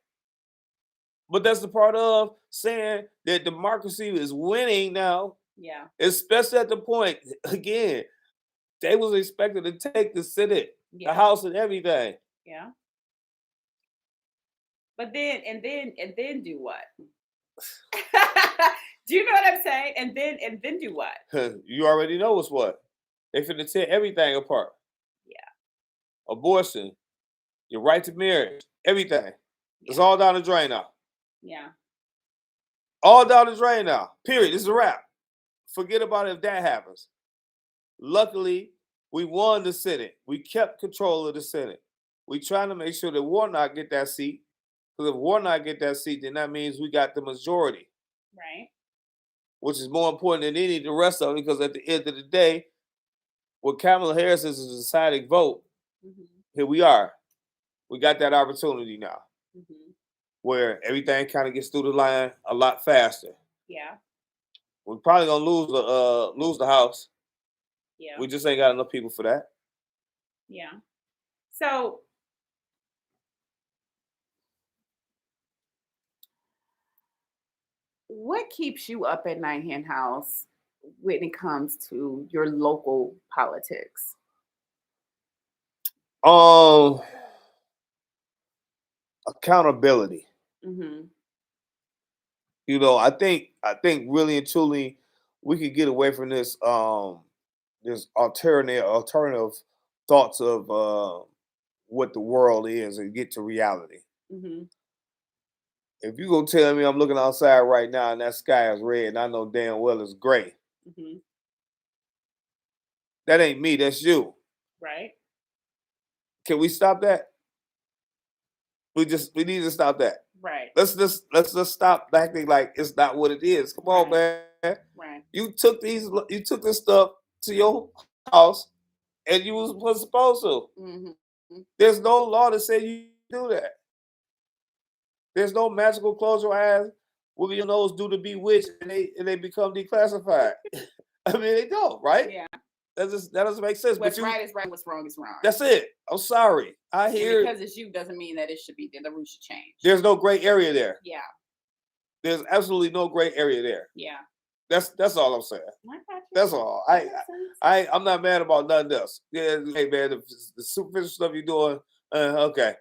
But that's the part of saying that democracy is winning now. Yeah. Especially at the point, again, they was expected to take the Senate, the House, and everything. Yeah. But then do what? Do you know what I'm saying? And then do what? You already know what's what. They finna tear everything apart. Yeah. Abortion, your right to marriage, everything. Yeah. It's all down the drain now. Yeah. All down the drain now. Period. It's a wrap. Forget about it if that happens. Luckily, we won the Senate. We kept control of the Senate. We trying to make sure that Warnock get that seat. Because if Warnock get that seat, then that means we got the majority. Right. Which is more important than any of the rest of it, because at the end of the day, with Kamala Harris as a deciding vote, here we are. We got that opportunity now. Where everything kind of gets through the line a lot faster. Yeah. We're probably gonna lose the House. Yeah. We just ain't got enough people for that. Yeah. So what keeps you up at night, Hen House, when it comes to your local politics? Accountability. Mm-hmm. You know, I think really and truly we could get away from this this alternative thoughts of what the world is and get to reality. Mm-hmm. If you gonna tell me I'm looking outside right now and that sky is red and I know damn well it's gray, that ain't me, that's you. Right. Can we stop that? We need to stop that. Right. Let's just stop acting like it's not what it is. Come on, man. Right. You took this stuff to your house and you was supposed to. Mm-hmm. There's no law that says you do that. There's no magical close your eyes, wiggle your nose, do the bewitched, and they become declassified. I mean, they don't, right? Yeah. That doesn't make sense. What's right is right. What's wrong is wrong. That's it. I'm sorry. I hear because it's you doesn't mean that it should be the rules should change. There's no gray area there. Yeah. There's absolutely no gray area there. Yeah. That's all I'm saying. I got you. That's all. I'm not mad about nothing else. Yeah, hey man, the superficial stuff you're doing, okay.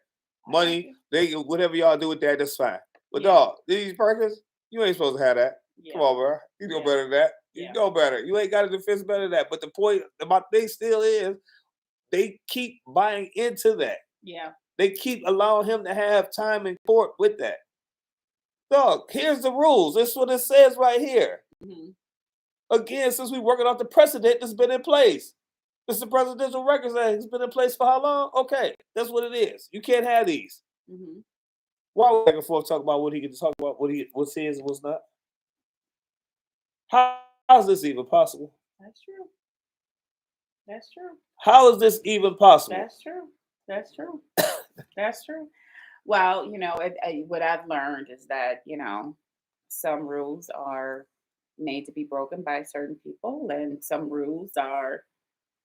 Money, they whatever y'all do with that, that's fine. But dog, these Perkins, you ain't supposed to have that. Come on, bro. You know better than that. You know better. You ain't got a defense better than that. But the point about they still is they keep buying into that. Yeah. They keep allowing him to have time in court with that. Dog, here's the rules. This is what it says right here. Mm-hmm. Again, since we're working off the precedent that's been in place. This is the Presidential Records Act. It's been in place for how long? Okay, that's what it is. You can't have these. Mm-hmm. Why are we back and forth talking about what he can talk about, what's his and what's not? How is this even possible? That's true. That's true. How is this even possible? That's true. That's true. That's true. Well, what I've learned is that, some rules are made to be broken by certain people, and some rules are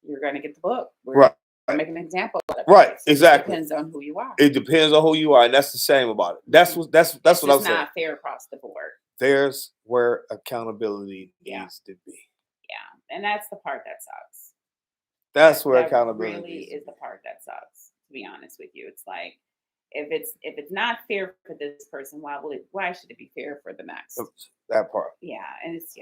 you're going to get the book. Right. Make an example of it. Right, So exactly. It depends on who you are. It depends on who you are, and that's the shame about it. That's what I'm saying. It's not fair across the board. There's where accountability needs to be. Yeah, and that's the part that sucks. That's where accountability really is the part that sucks. To be honest with you, it's like if it's not fair for this person, why should it be fair for the next? That part. Yeah, and it is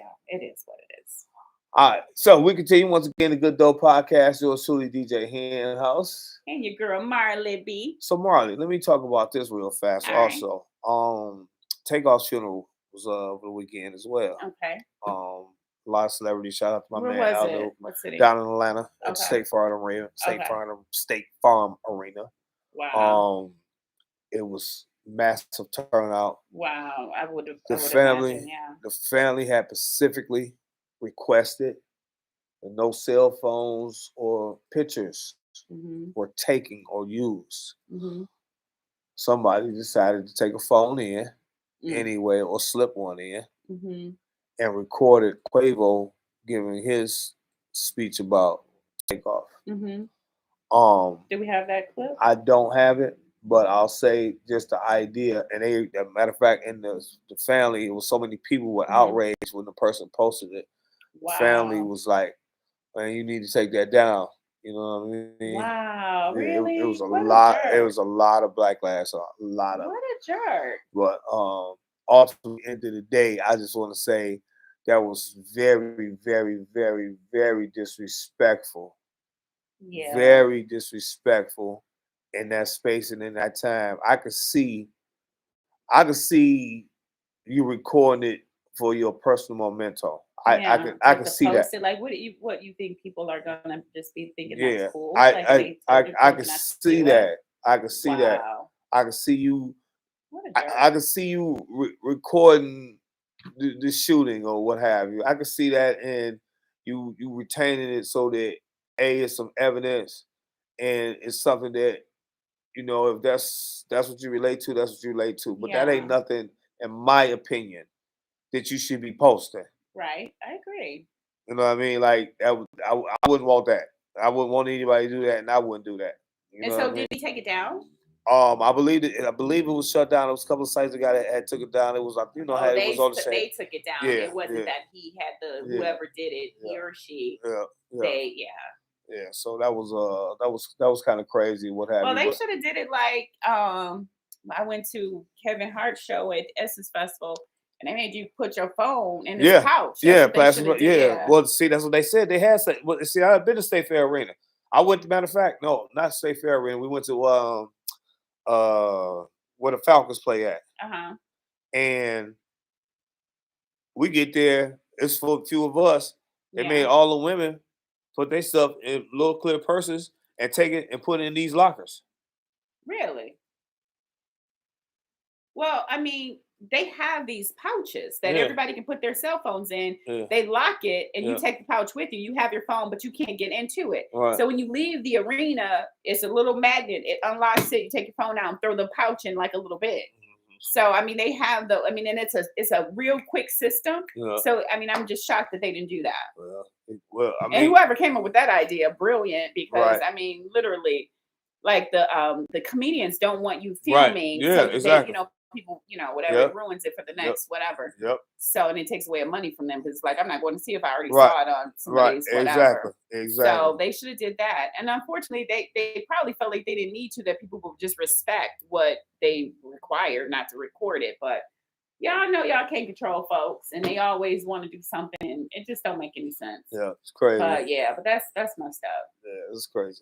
what it is. All right, so we continue once again the Good Dope Podcast. Yours truly, DJ Henhouse, and your girl Marley B. So Marley, let me talk about this real fast. All also, right. Takeoff's funeral was over the weekend as well. Okay. A lot of celebrities. Shout out to my Where man Aldo. What city? Down in Atlanta at State Farm Arena. State Farm Arena. Wow. It was massive turnout. Wow, I would The family had specifically requested that no cell phones or pictures were taken or used. Mm-hmm. Somebody decided to take a phone in anyway or slip one in and recorded Quavo giving his speech about Takeoff. Mm-hmm. Do we have that clip? I don't have it, but I'll say just the idea. And as a matter of fact, in the family, it was so many people were outraged when the person posted it. Wow. Family was like, man, you need to take that down. You know what I mean? Wow, really? It was a lot. It was a lot of backlash. What a jerk. But ultimately, end of the day, I just want to say that was very, very, very, very disrespectful. Yeah. Very disrespectful in that space and in that time. I could see you recording it for your personal memento. I can see that. Like, what you think people are gonna just be thinking that's cool? I can see that. I can see that. I can see you. I can see you recording the shooting or what have you. I can see that, and you retaining it so that it's some evidence, and it's something that if that's what you relate to, that's what you relate to. But that ain't nothing, in my opinion, that you should be posting. Right, I agree. You know what I mean? Like I wouldn't want that. I wouldn't want anybody to do that, and I wouldn't do that. And so, did he take it down? I believe it was shut down. There was a couple of sites that had took it down. It was how it was on the same. They took it down. Yeah, it wasn't that he had whoever did it, he or she. Yeah, so that was kind of crazy. What happened? Well, they should have did it like I went to Kevin Hart's show at Essence Festival, and they made you put your phone in this pouch. Plastic. Yeah. Well, see, that's what they said. They had. Well, see, I've been to State Fair Arena. I went. Matter of fact, no, not State Fair Arena. We went to where the Falcons play at. And we get there. It's for a few of us. They made all the women put their stuff in little clear purses and take it and put it in these lockers. Really? Well, I mean, they have these pouches that everybody can put their cell phones in. Yeah. They lock it, and you take the pouch with you. You have your phone, but you can't get into it. Right. So when you leave the arena, it's a little magnet. It unlocks it. You take your phone out and throw the pouch in like a little bit. So I mean, they have and it's a real quick system. Yeah. So I mean, I'm just shocked that they didn't do that. Well, I mean, and whoever came up with that idea, brilliant, because I mean, literally, like the comedians don't want you filming. Right. Yeah, so exactly. They, people, whatever, it ruins it for the next whatever. Yep. So, and it takes away money from them because it's like, I'm not going to see if I already saw it on somebody's whatever. Exactly. So they should have did that. And unfortunately, they probably felt like they didn't need to, that people would just respect what they require, not to record it. But y'all know y'all can't control folks, and they always want to do something, and it just don't make any sense. Yeah, it's crazy. But that's messed up. Yeah, it's crazy.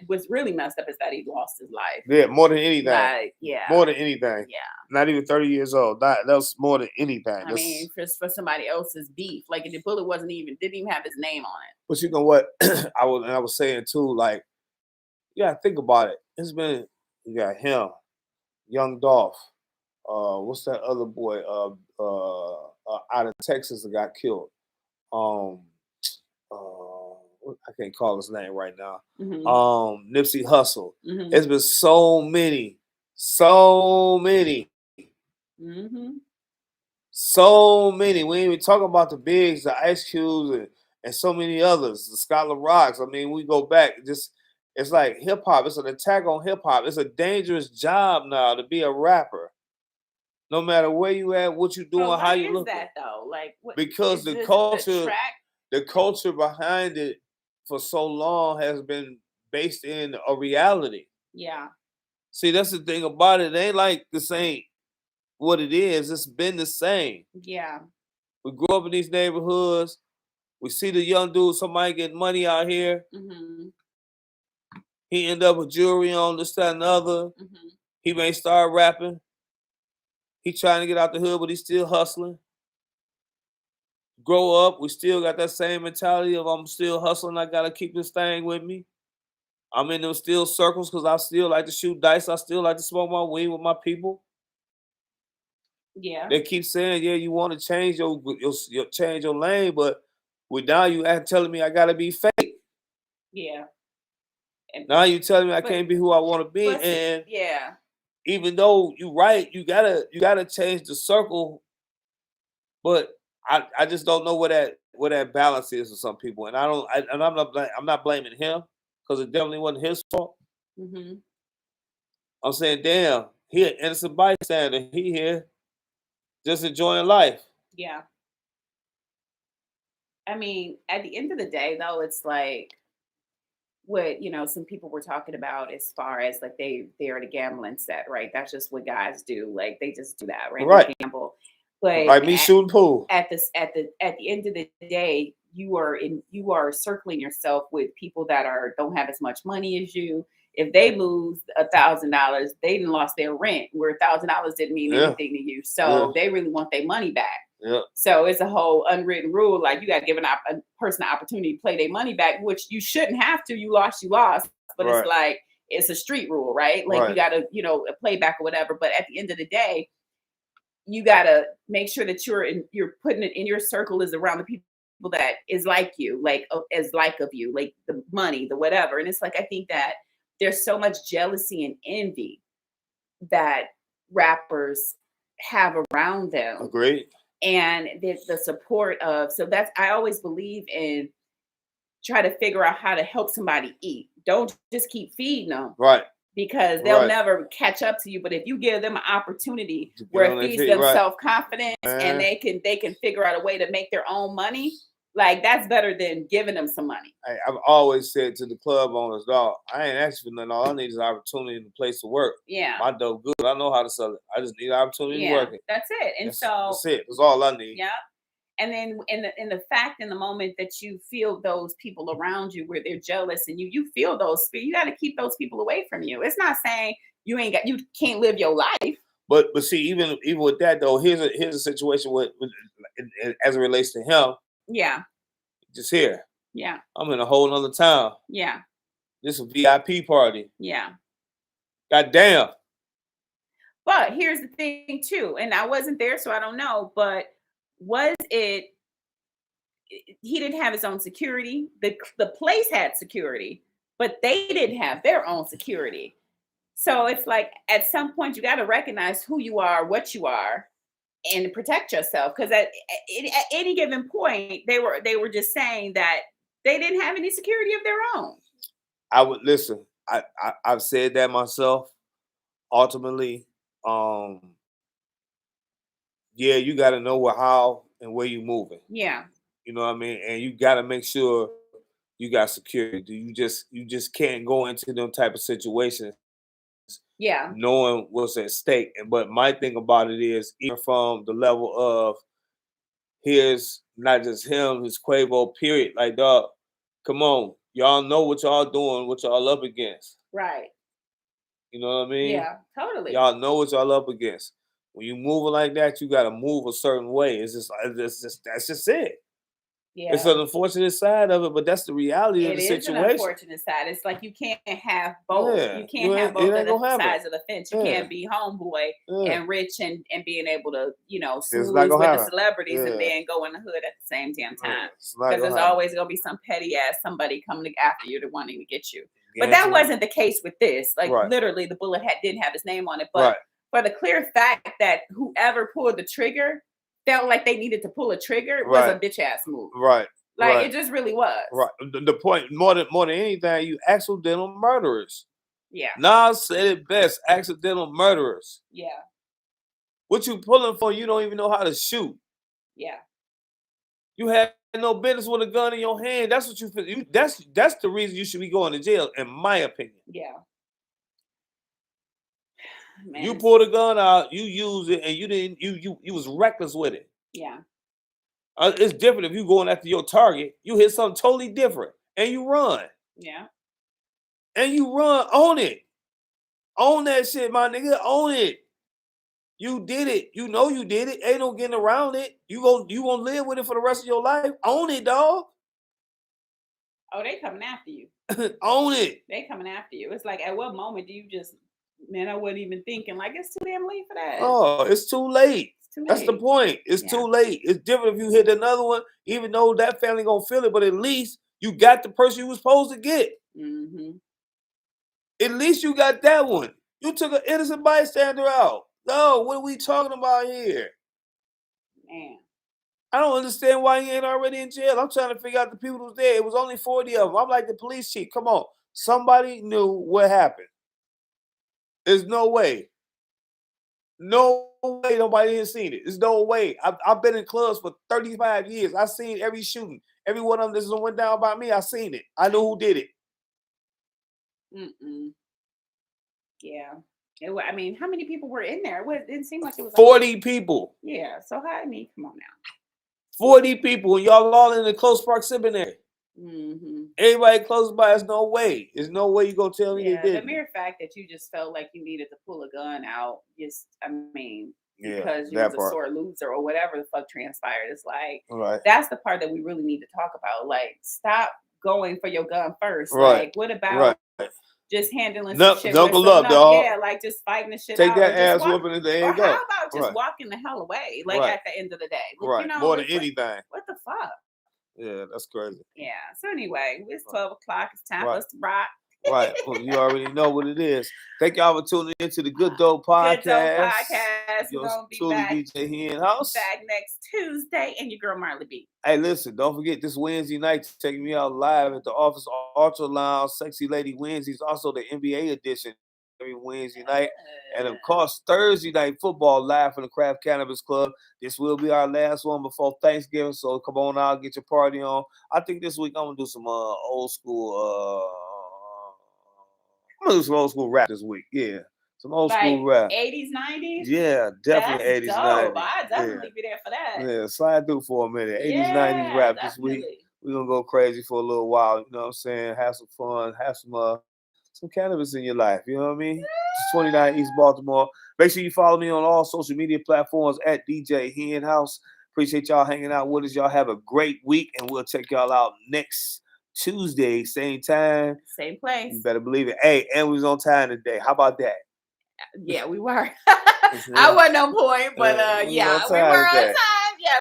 What's really messed up is that he lost his life. Yeah, more than anything. More than anything. Yeah. Not even 30 years old. That was more than anything. I mean, for somebody else's beef, like the bullet didn't even have his name on it. But you know what? I was saying too, like, yeah, think about it. You got him, Young Dolph. What's that other boy? Out of Texas that got killed. I can't call his name right now. Mm-hmm. Nipsey Hussle. Mm-hmm. It's been so many. Mm-hmm. So many. We ain't even talking about the bigs, the Ice Cubes, and so many others. The Scholar Rocks. I mean, we go back. It's like hip hop. It's an attack on hip hop. It's a dangerous job now to be a rapper. No matter where you at, what you doing, how you look. Why is that though? Like, because the culture behind it for so long has been based in a reality. Yeah. See, that's the thing about it. It ain't like this ain't what it is. It's been the same. Yeah. We grew up in these neighborhoods. We see the young dude, somebody getting money out here. Mm-hmm. He end up with jewelry on, this, that, and the other. Mm-hmm. He may start rapping. He trying to get out the hood, but he's still hustling. Grow up, we still got that same mentality of I'm still hustling. I gotta keep this thing with me. I'm in those still circles because I still like to shoot dice. I still like to smoke my weed with my people. Yeah. They keep saying, yeah, you want to change your change your lane, but now you telling me I gotta be fake. Yeah. Now you telling me I can't be who I want to be. And yeah. Even though you're right, you gotta change the circle, but I just don't know where that balance is for some people, and I'm not blaming him because it definitely wasn't his fault. Mm-hmm. I'm saying, damn, he an innocent bystander. He here just enjoying life. Yeah. I mean, at the end of the day, though, it's like what some people were talking about as far as like they're at a gambling set, right? That's just what guys do. Like they just do that, right? Right. They gamble. But like me shooting pool. At the end of the day, you are circling yourself with people that don't have as much money as you. If they lose $1,000, they didn't lost their rent, where $1,000 didn't mean anything to you. So they really want their money back. Yeah. So it's a whole unwritten rule. Like you got to give a person an opportunity to play their money back, which you shouldn't have to. You lost. But it's like it's a street rule, right? Like you got to play back or whatever. But at the end of the day, you got to make sure that you're putting it in your circle is around the people that is like you, like as like of you, like the money, the whatever. And it's like I think that there's so much jealousy and envy that rappers have around them. Agreed. And the support of, so that's, I always believe in try to figure out how to help somebody eat. Don't just keep feeding them. Right. Because they'll never catch up to you. But if you give them an opportunity where it feeds them self-confidence and they can figure out a way to make their own money, like that's better than giving them some money. I've always said to the club owners, dog, I ain't asking for nothing. All I need is an opportunity and a place to work. Yeah. My dough good. I know how to sell it. I just need an opportunity to work it. That's it. And that's it. That's all I need. Yeah. And then in the fact, in the moment that you feel those people around you where they're jealous and you feel those, you got to keep those people away from you. It's not saying you can't live your life. But see, even with that though, here's a situation with as it relates to him. Yeah. Just here. Yeah. I'm in a whole nother town. Yeah. This is a VIP party. Yeah. God damn. But here's the thing too, and I wasn't there, so I don't know, but was it he didn't have his own security? The place had security, but they didn't have their own security. So it's like at some point you got to recognize who you are, what you are, and protect yourself. Because at any given point, they were just saying that they didn't have any security of their own. I would listen. I've said that myself. Ultimately, yeah, you got to know how and where you moving. Yeah. You know what I mean? And you got to make sure you got security. You just can't go into them type of situations. Yeah. Knowing what's at stake. But my thing about it is, even from the level of here's not just him, his Quavo, period. Like, dog, come on. Y'all know what y'all doing, what y'all up against. Right. You know what I mean? Yeah, totally. Y'all know what y'all up against. When you moving like that, you gotta move a certain way. It's just that's just it. Yeah. It's an unfortunate side of it, but that's the reality of the situation. It is an unfortunate side. It's like you can't have both. Yeah. You can't have both of the happen. sides of the fence. You can't be homeboy and rich and being able to, smooth with the celebrities and then go in the hood at the same damn time. Because there's always gonna be some petty ass somebody coming after you to wanting to get you. But that wasn't the case with this. Like literally, the bullet didn't have his name on it. But for the clear fact that whoever pulled the trigger felt like they needed to pull a trigger was a bitch ass move. Right. Like it just really was. Right. The point more than anything, you accidental murderers. Yeah. Nas said it best: accidental murderers. Yeah. What you pulling for? You don't even know how to shoot. Yeah. You had no business with a gun in your hand. That's what you. That's the reason you should be going to jail, in my opinion. Yeah. Man. You pulled a gun out, you used it, and you didn't. You was reckless with it. Yeah. It's different if you going after your target. You hit something totally different, and you run. Yeah. And you run. Own it. Own that shit, my nigga. Own it. You did it. You know you did it. Ain't no getting around it. You gonna live with it for the rest of your life. Own it, dog. Oh, they coming after you. Own it. They coming after you. It's like, at what moment do you just, man, I wasn't even thinking, like, it's too damn late for that. Oh, it's too late. That's the point. It's too late. It's different if you hit another one, even though that family gonna feel it, but at least you got the person you was supposed to get. Mm-hmm. At least you got that one. You took an innocent bystander out. No, what are we talking about here? Man. I don't understand why he ain't already in jail. I'm trying to figure out the people who was there. It was only 40 of them. I'm like the police chief. Come on. Somebody knew what happened. There's no way. No way nobody has seen it. There's no way. I've been in clubs for 35 years. I've seen every shooting. Every one of them that went down by me, I seen it. I know who did it. Yeah. I mean, how many people were in there? It didn't seem like it was 40 people. Yeah. So come on now. 40 people, and y'all all in the close proximity. Mm-hmm. Everybody close by. There's no way. There's no way you gonna tell me they did. The mere fact that you just felt like you needed to pull a gun out, because you was a sore loser or whatever the fuck transpired. It's like that's the part that we really need to talk about. Like, stop going for your gun first. Like, what about just handling some shit? Knuckle up, dog. Yeah, like just fighting the shit Take out. Take that ass whooping and there you go. How about just walking the hell away? Like at the end of the day. Right. More than anything. What the fuck? Yeah, that's crazy. Yeah. So anyway, it's 12 o'clock. It's time for us to rock. Right. Well, you already know what it is. Thank y'all for tuning into the Good Dope Podcast. Good Dope Podcast. We're going to be back. DJ Hen House. Back next Tuesday. And your girl Marley B. Hey, listen, don't forget this Wednesday night, taking me out live at the Office Ultra Lounge, Sexy Lady Wednesdays, also the NBA edition every Wednesday night. And of course, Thursday night football live from the Craft Cannabis Club. This will be our last one before Thanksgiving, so come on out, get your party on. I think this week I'm gonna do some old school. I'm gonna do some old school rap this week. Yeah, some old school rap. 80s, 90s. Yeah, definitely 80s, dope. 90s. I'd definitely be there for that. Yeah, slide through for a minute. 80s, 90s rap this week. We're gonna go crazy for a little while. You know what I'm saying? Have some fun. Have some cannabis in your life. You know what I mean? It's 29 East Baltimore. Make sure you follow me on all social media platforms at DJ Hen House. Appreciate y'all hanging out with us. Y'all have a great week, and we'll check y'all out next Tuesday, same time, same place. You better believe it. Hey, and we was on time today. How about that? Yeah, we were. I wasn't on point, but we were on time.